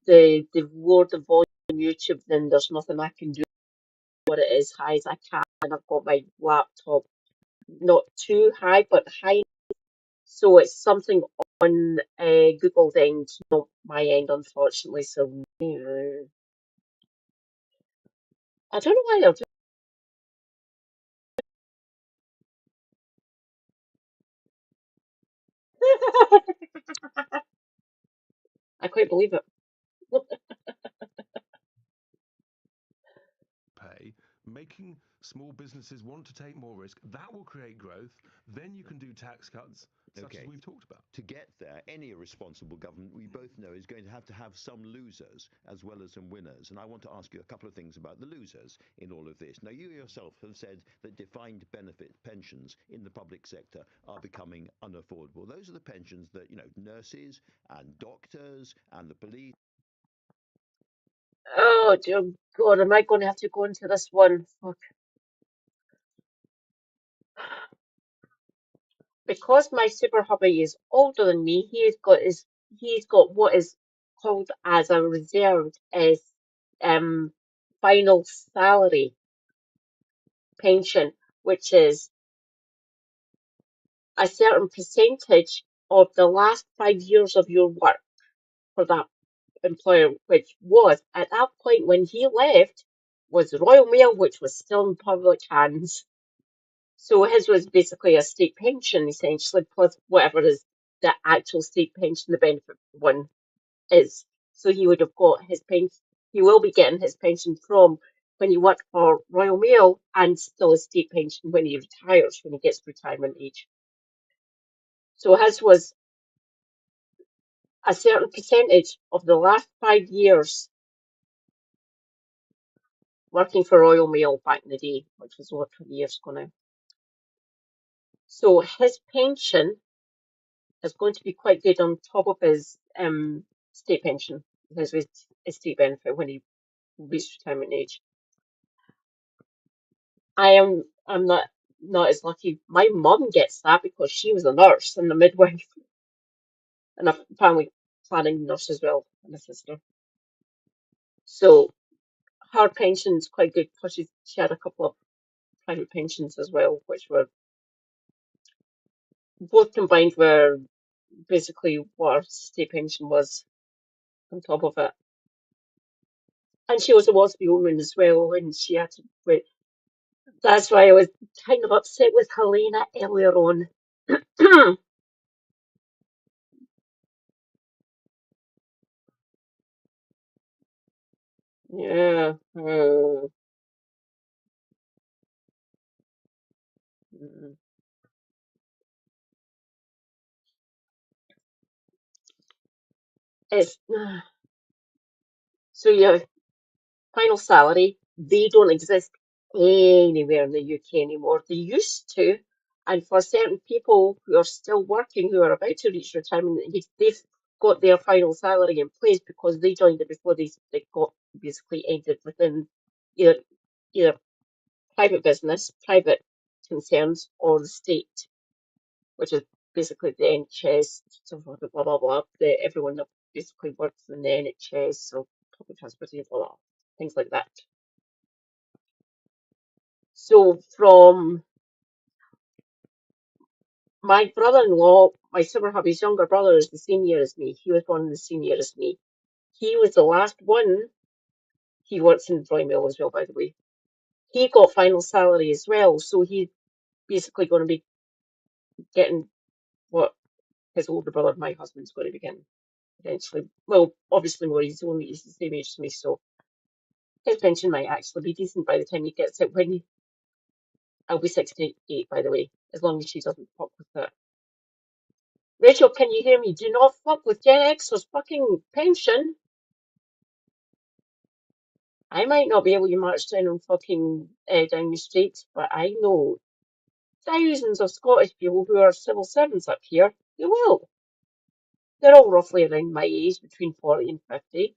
they've lowered the volume on YouTube. Then there's nothing I can do what it is high as I can. And I've got my laptop not too high, but high. So it's something on Google's end, not my end, unfortunately. So I don't know why they're doing. I quite believe it. Pay, making small businesses want to take more risk. That will create growth. Then you can do tax cuts, such as Okay. we've talked about. To get there, any responsible government, we both know, is going to have some losers as well as some winners. And I want to ask you a couple of things about the losers in all of this. Now, you yourself have said that defined benefit pensions in the public sector are becoming unaffordable. Those are the pensions that, nurses and doctors and the police. Oh dear God, am I going to have to go into this one? Fuck. Because my super hubby is older than me, he's got what is called as a reserved as final salary pension, which is a certain percentage of the last 5 years of your work for that employer, which was at that point when he left was Royal Mail, which was still in public hands. So his was basically a state pension, essentially, plus whatever is the actual state pension, the benefit one is. So he would have got his pension, he will be getting his pension from when he worked for Royal Mail and still a state pension when he retires, when he gets retirement age. So his was a certain percentage of the last 5 years working for Royal Mail back in the day, which was over 20 years ago now. So his pension is going to be quite good on top of his state pension, his state benefit when he reaches retirement age. I'm not as lucky. My mum gets that because she was a nurse and a midwife and a family planning nurse as well, and a sister. So her pension's quite good. Plus she had a couple of private pensions as well, which were both combined were basically what her state pension was on top of it. And she was a WASB woman as well, and she had to quit. That's why I was kind of upset with Helena earlier on. Yeah. Mm. It's so yeah, final salary, they don't exist anywhere in the UK anymore. They used to, and for certain people who are still working, who are about to reach retirement, they've got their final salary in place because they joined it before they got basically ended within either either private business, private concerns, or the state, which is basically the NHS, so blah blah blah blah. Everyone that basically works in the NHS, so public transportation, blah blah, things like that. So from my brother-in-law, my super hubby's younger brother is the same year as me. He was born the same year as me. He was the last one. He works in Roy Mill as well, by the way. He got final salary as well, so he's basically going to be getting what his older brother, my husband's, going to be getting eventually. Well, obviously more. He's the same age as me, so his pension might actually be decent by the time he gets it. I'll be 68, by the way, as long as she doesn't fuck with it. Rachel, can you hear me? Do not fuck with Gen X's fucking pension. I might not be able to march down on fucking down the street, but I know thousands of Scottish people who are civil servants up here who will. They're all roughly around my age, between 40 and 50.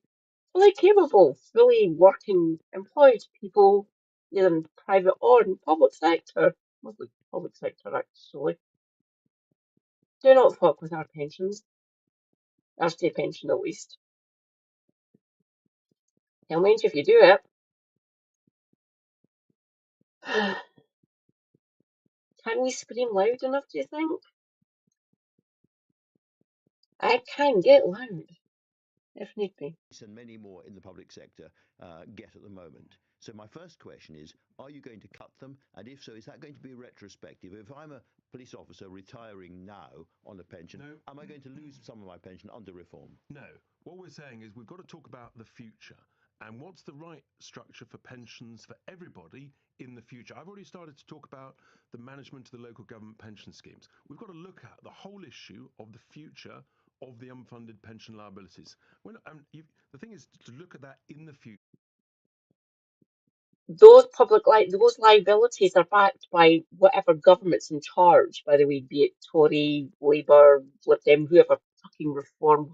Fully capable, fully working, employed people, either in private or in public sector. Mostly public sector, actually. Do not fuck with our pensions. Our state pension, at least. They'll mind you if you do it. Can we scream loud enough, do you think? I can get loud, if need be. And many more in the public sector get at the moment. So my first question is, are you going to cut them? And if so, is that going to be retrospective? If I'm a police officer retiring now on a pension, No. am I going to lose some of my pension under reform? No. What we're saying is we've got to talk about the future and what's the right structure for pensions for everybody in the future. I've already started to talk about the management of the local government pension schemes. We've got to look at the whole issue of the future of the unfunded pension liabilities. The thing is to look at that in the future. Those liabilities are backed by whatever government's in charge, by the way, be it Tory, Labour, Lib Dem, whoever fucking reform,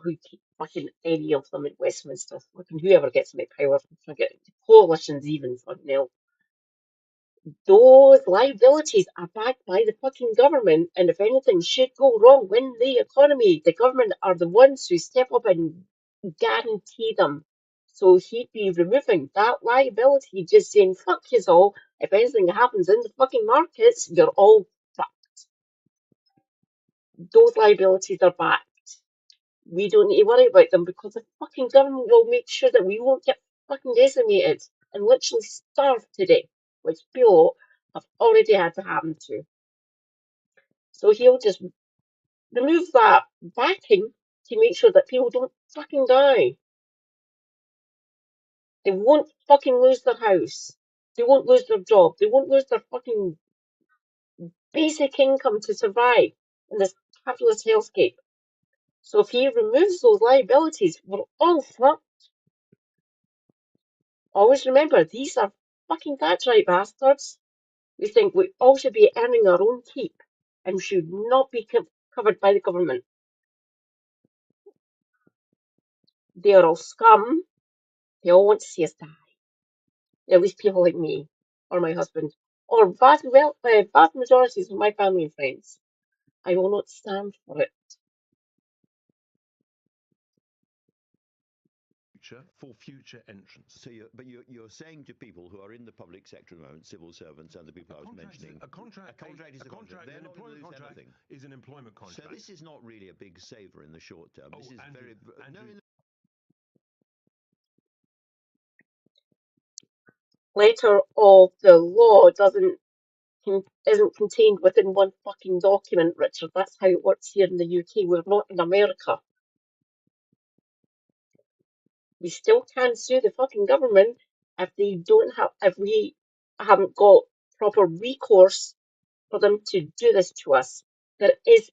fucking any of them in Westminster, fucking whoever gets them in power, forget coalitions even, fucking hell. Those liabilities are backed by the fucking government, and if anything should go wrong in the economy, the government are the ones who step up and guarantee them. So he'd be removing that liability, just saying, fuck yous all. If anything happens in the fucking markets, you're all fucked. Those liabilities are backed. We don't need to worry about them because the fucking government will make sure that we won't get fucking decimated and literally starve to death, which people have already had to happen to. So he'll just remove that backing to make sure that people don't fucking die. They won't fucking lose their house. They won't lose their job. They won't lose their fucking basic income to survive in this capitalist hellscape. So if he removes those liabilities, we're all fucked. Always remember, these are fucking tax right bastards. We think we all should be earning our own keep and should not be covered by the government. They are all scum. They all want to see us die. At least people like me, or my husband, or vast majorities of my family and friends. I will not stand for it. For future entrants. So you're saying to people who are in the public sector at the moment, civil servants and the people I was mentioning, a contract is a contract. They're An not going employment to lose contract anything. is an employment contract. So this is not really a big saver in the short term. This is Andrew, very Andrew, no. letter of the law isn't contained within one fucking document, Richard. That's how it works here in the UK. We're not in America. We still can sue the fucking government if we haven't got proper recourse for them to do this to us. There is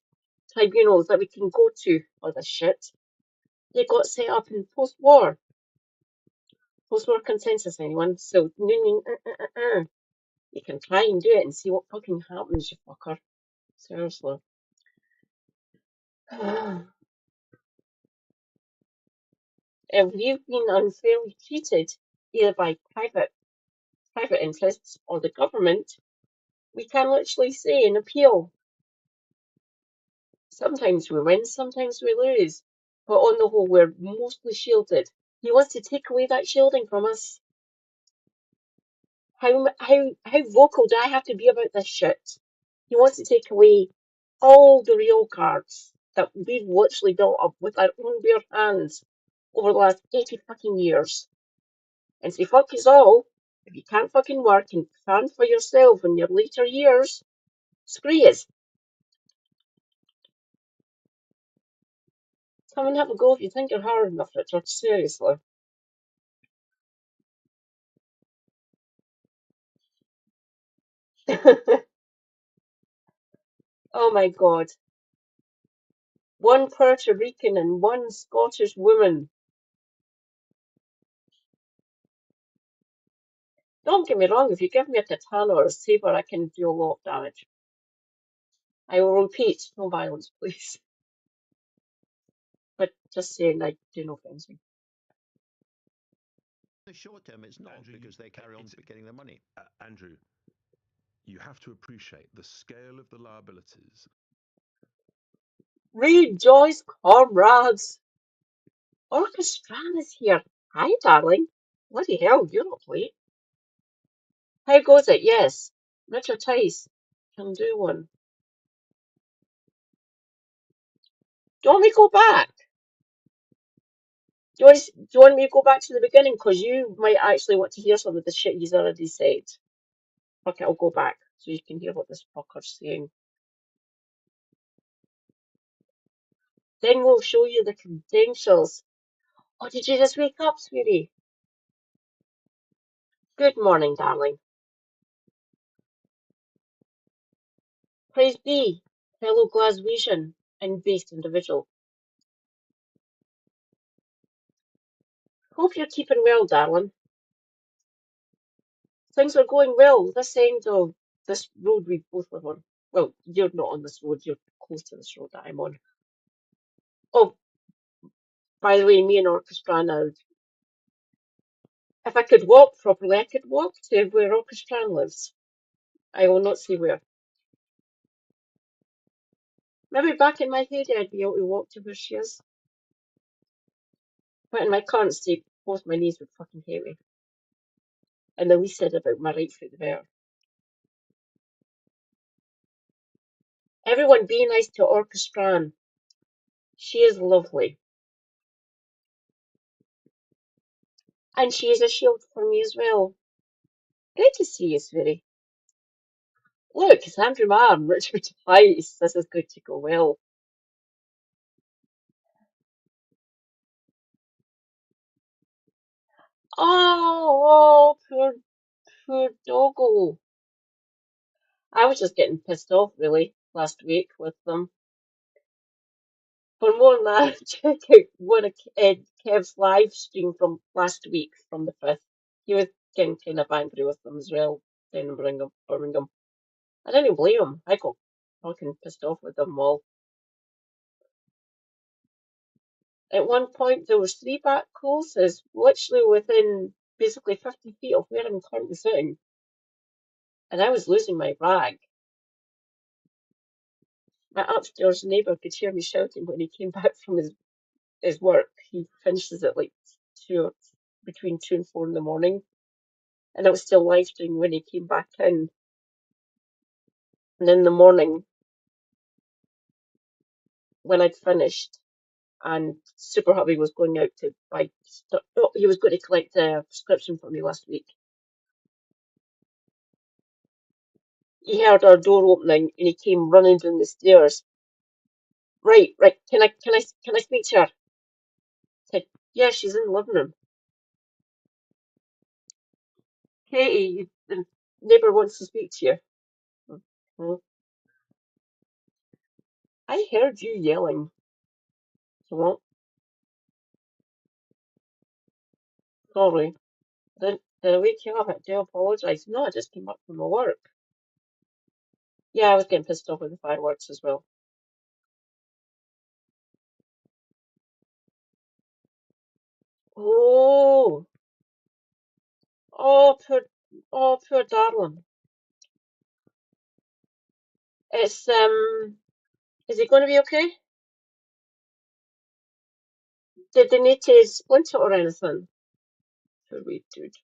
tribunals that we can go to for this shit. They got set up in post-war consensus, anyone. So you can try and do it and see what fucking happens, you fucker. Seriously. If you've been unfairly treated, either by private interests or the government, we can literally say and appeal. Sometimes we win, sometimes we lose, but on the whole, we're mostly shielded. He wants to take away that shielding from us. How vocal do I have to be about this shit? He wants to take away all the real cards that we've literally built up with our own bare hands over the last 80 fucking years. And say, fuck us all. If you can't fucking work and fend for yourself in your later years, screw yous. Come and have a go if you think you're hard enough, Richard. Seriously. Oh my god. One Puerto Rican and one Scottish woman. Don't get me wrong, if you give me a katana or a saber, I can do a lot of damage. I will repeat, no violence, please. But just saying, I do no fencing. In the short term, it's not Andrew, because they carry on getting their money. Andrew, you have to appreciate the scale of the liabilities. Rejoice, comrades! Orchestran is here. Hi, darling. Bloody hell, you're not late. How goes it? Yes. Richard Tice can do one. Do you want me to go back? Do you want me to go back to the beginning? Because you might actually want to hear some of the shit he's already said. Okay, I'll go back so you can hear what this fucker's saying. Then we'll show you the credentials. Oh, did you just wake up, sweetie? Good morning, darling. Praise be, fellow Glaswegian and based individual. Hope you're keeping well, darling. Things are going well this end of this road we both live on. Well, you're not on this road, you're close to this road that I'm on. Oh, by the way, me and Orchestra now. If I could walk properly, I could walk to where Orchestra lives. I will not say where. Maybe back in my heyday I'd be able to walk to where she is. But in my current state, both my knees would fucking hate me. And the least said about my right foot, the better. Everyone be nice to Orchestran. She is lovely. And she is a shield for me as well. Great to see you, sweetie. Look, it's Andrew Marr and Richard Tice. This is going to go well. Oh, poor doggo. I was just getting pissed off, really, last week with them. For more than that, check out one of Kev's live stream from last week, from the 5th. He was getting kind of angry with them as well, down in Birmingham. I didn't blame him. I got fucking pissed off with them all. At one point, there was 3 back courses, literally within basically 50 feet of where I'm currently sitting. And I was losing my rag. My upstairs neighbour could hear me shouting when he came back from his work. He finishes at like between 2 and 4 in the morning. And I was still live streaming when he came back in. And in the morning, when I'd finished, and Super Hubby was going out to buy stuff, oh, he was going to collect a prescription for me last week. he heard our door opening and he came running down the stairs. Right, right. Can I speak to her? Said, yeah, she's in the living room. Katie, the neighbour wants to speak to you. "Oh, I heard you yelling. Well, sorry. Did I wake you up? I do apologise. No, I just came up from my work. Yeah, I was getting pissed off with the fireworks as well. Oh, oh, poor darling. It's is he going to be okay? Did they need to splint it or anything? Poor wee dude.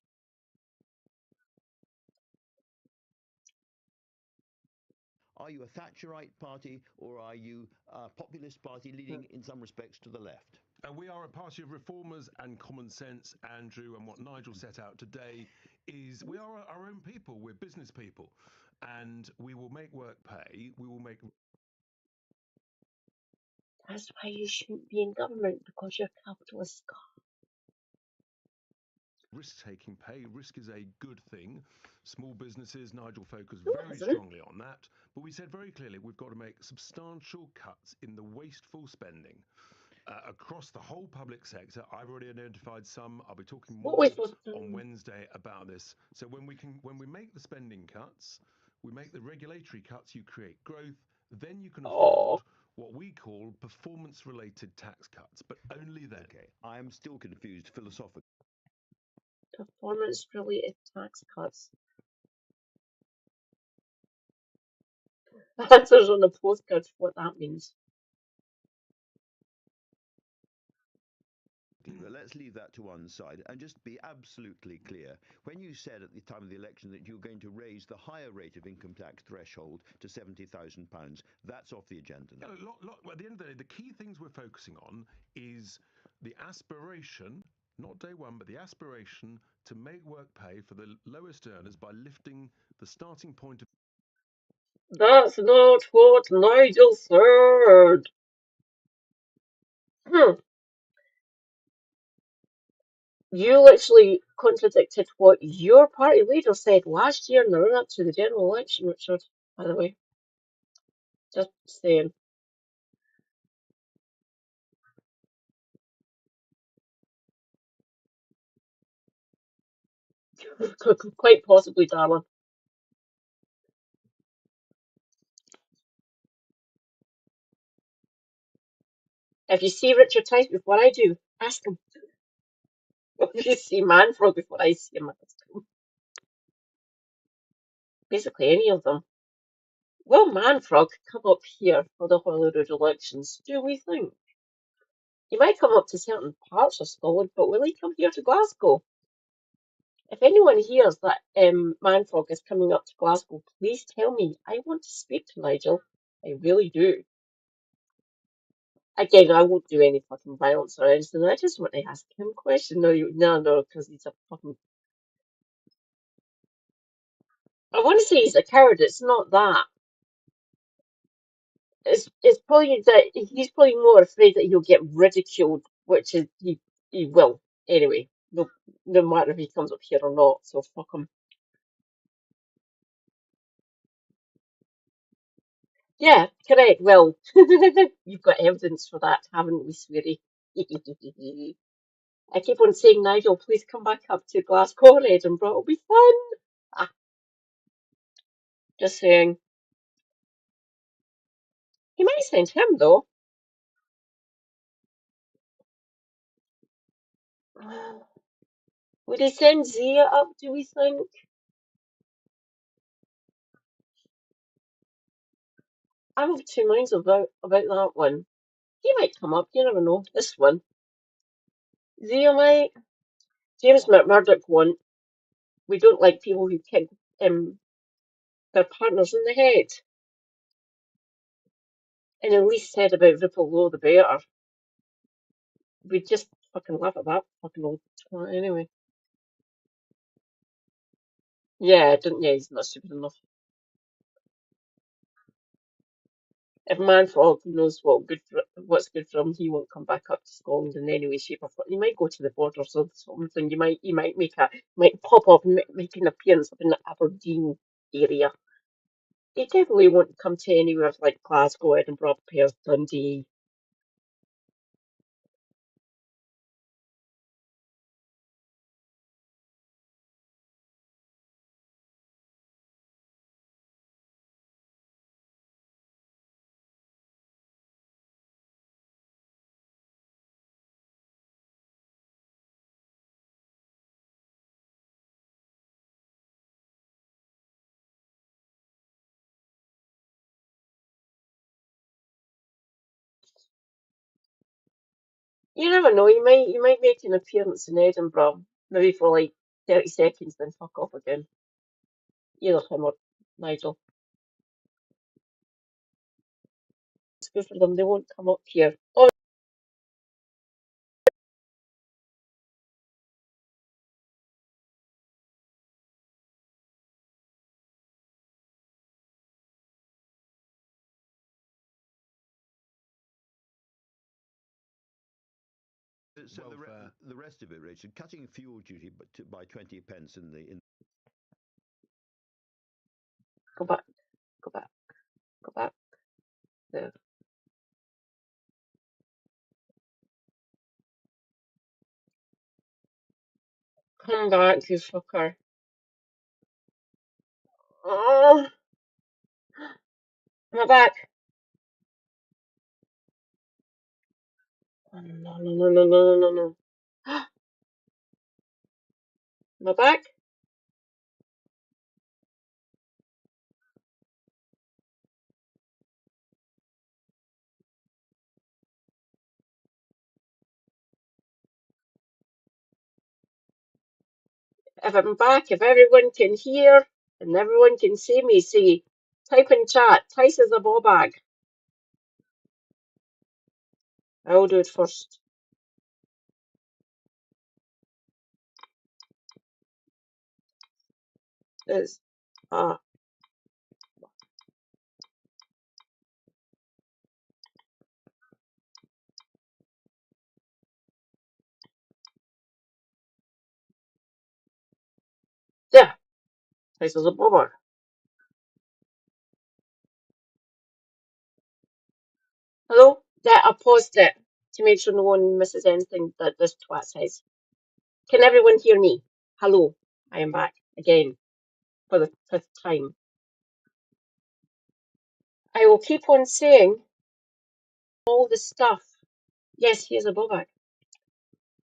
Are you a Thatcherite party or are you a populist party leaning in some respects to the left? And we are a party of reformers and common sense, Andrew. And what Nigel set out today is we are our own people. We're business people. And we will make work pay. We will make That's why you shouldn't be in government because you're capitalist. risk-taking pay. Risk is a good thing. Small businesses, Nigel focused No, it very isn't. strongly on that. But we said very clearly we've got to make substantial cuts in the wasteful spending across the whole public sector. I've already identified some. I'll be talking What we more supposed on to? Wednesday about this. So when we make the spending cuts, we make the regulatory cuts, you create growth, then you can afford Oh, what we call performance-related tax cuts, but only then. Okay, I am still confused philosophically. performance-related tax cuts. Answers on the postcard for what that means. Let's leave that to one side and just be absolutely clear. When you said at the time of the election that you were going to raise the higher rate of income tax threshold to £70,000, that's off the agenda now. Yeah, well, at the end of the day, the key things we're focusing on is the aspiration, not day one, but the aspiration to make work pay for the lowest earners by lifting the starting point of That's not what Nigel said. Hmm. You literally contradicted what your party leader said last year in the run-up to the general election, Richard, by the way. Just saying. Quite possibly, darling. If you see Richard Tice before I do, ask him. If you see Manfrog before I see him, ask him. Basically, any of them. Will Manfrog come up here for the Holyrood elections, do we think? He might come up to certain parts of Scotland, but will he come here to Glasgow? If anyone hears that Manfrog is coming up to Glasgow, please tell me. I want to speak to Nigel. I really do. Again, I won't do any fucking violence or anything. I just want to ask him a question. No, because he's a fucking. I want to say he's a coward. It's not that. It's probably that he's probably more afraid that he'll get ridiculed, which is he will anyway. No matter if he comes up here or not. So fuck him. Yeah, correct. Well, you've got evidence for that, haven't we, sweetie? I keep on saying, Nigel, please come back up to Glasgow or Edinburgh. It'll be fun. Ah, just saying. He might send him though. Would he send Zia up? Do we think? I'm of two minds about that one. He might come up. You never know. This one, Zia might. James McMurdoch won't. We don't like people who kick their partners in the head. And the least said about Ripple Low, the better. We just fucking laugh at that fucking old twat anyway. Yeah, don't. Yeah, he's not stupid enough. If Manfrog knows what's good for him, he won't come back up to Scotland in any way, shape, or form. He might go to the borders or something. You might might pop up and make an appearance up in the Aberdeen area. He definitely won't come to anywhere like Glasgow, Edinburgh, Perth, Dundee. You never know. You might make an appearance in Edinburgh, maybe for like 30 seconds, then fuck off again. Either him or Nigel. It's good for them. They won't come up here. Oh, So the rest of it, Richard, cutting fuel duty by 20 pence in the go back, go back, go back. There. Come back, you fucker. Oh, I'm back. Oh, no, no, no, no, no, no, no. Am I back? If I'm back, if everyone can hear and everyone can see me, type in chat. Tice is a ball bag. I will do it first. Is there. Tice is a ball bag. Hello? Yeah, I paused it to make sure no one misses anything that this twat says. Can everyone hear me? Hello, I am back again for the fifth time. I will keep on saying all the stuff. Yes, here's a ballback.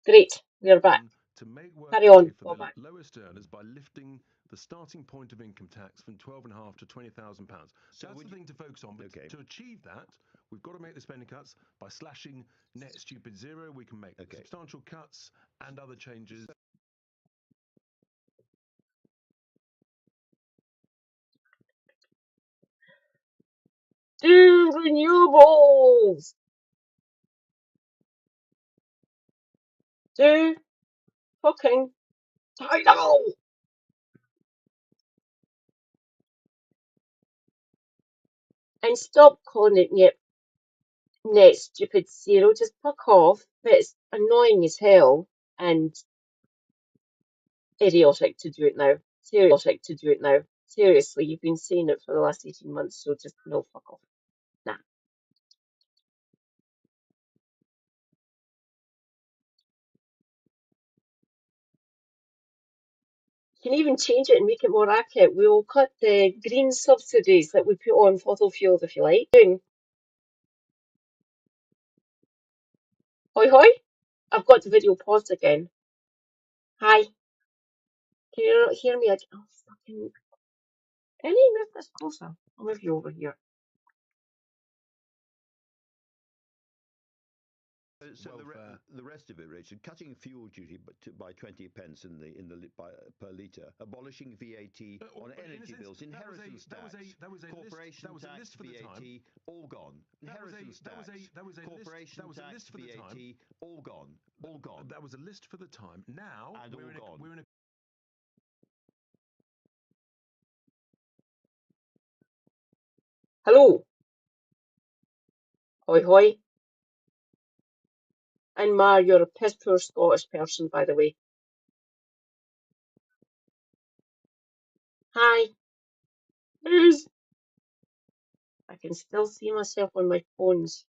Great, we're back. To make work Carry on, easier for the ballback. lowest earners by lifting the starting point of income tax from 12.5 to £20,000. So that's the thing to focus on. But Okay. to achieve that, we've got to make the spending cuts by slashing net stupid zero. We can make substantial cuts and other changes. Do renewables! Do fucking tidal! And stop calling it net stupid zero. Just fuck off. But it's annoying as hell and idiotic to do it now. Seriously, you've been saying it for the last 18 months, so just no, fuck off. Nah. You can even change it and make it more accurate. We will cut the green subsidies that we put on fossil fuels if you like. Hoi hoi? I've got the video paused again. Hi. Can you not hear me? Oh, fucking. Can you move this closer? I'll move you over here. So the rest of it, Richard, cutting fuel duty by 20 pence per litre, abolishing VAT on energy bills, inheritance tax, corporation tax, VAT, all gone. Inheritance tax, corporation tax, VAT, all gone. All gone. That was a list for the time. Now And we're in a Hello. Hoi hoi. And Ma, you're a piss poor Scottish person, by the way. Hi. Who's? I can still see myself on my phones.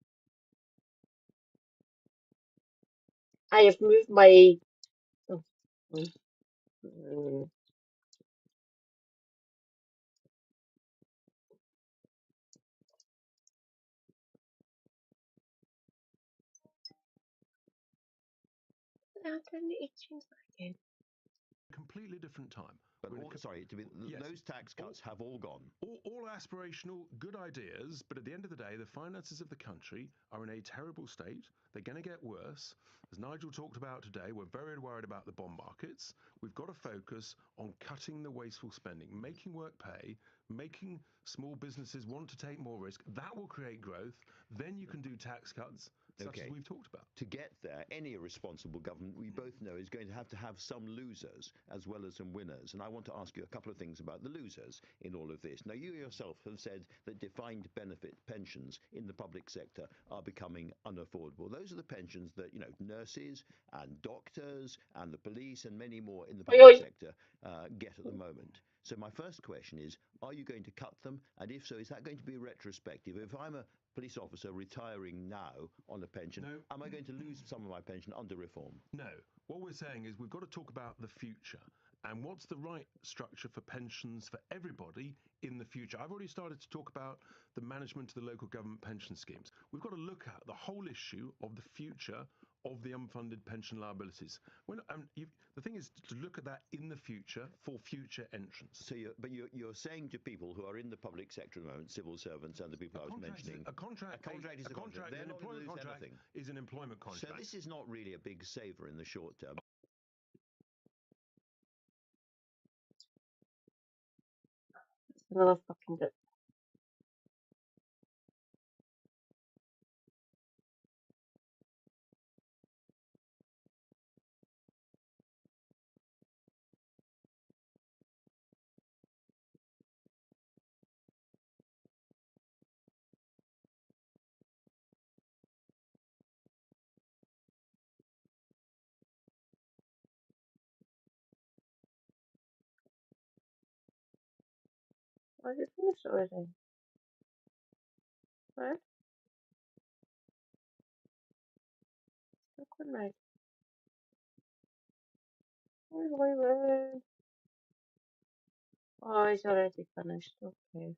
I have moved my. Oh, mm, I don't need to change that again. Completely different time. But We're in a sorry, Yes. those tax cuts have all gone. all aspirational, good ideas, but at the end of the day, the finances of the country are in a terrible state. They're going to get worse. As Nigel talked about today, we're very worried about the bond markets. We've got to focus on cutting the wasteful spending, making work pay, making small businesses want to take more risk. That will create growth. Then you can do tax cuts such as we've talked about. To get there, any responsible government, we both know, is going to have some losers as well as some winners. And I want to ask you a couple of things about the losers in all of this. Now, you yourself have said that defined benefit pensions in the public sector are becoming unaffordable. Those are the pensions that, nurses and doctors and the police and many more in the Oi, public oi. sector get at the moment. So my first question is, are you going to cut them? And if so, is that going to be retrospective? If I'm a police officer retiring now on a pension, am I going to lose some of my pension under reform? No. What we're saying is we've got to talk about the future and what's the right structure for pensions for everybody in the future. I've already started to talk about the management of the local government pension schemes. We've got to look at the whole issue of the future of the unfunded pension liabilities. The thing is to look at that in the future for future entrants. So, you're saying to people who are in the public sector at the moment, civil servants and the people I was mentioning, a contract is a contract. They're An not going employment to lose contract anything. is an employment contract. So this is not really a big saver in the short term. Another fucking bit. Why did you finish already? What? Good night. Wait. Oh, it's already finished. Okay.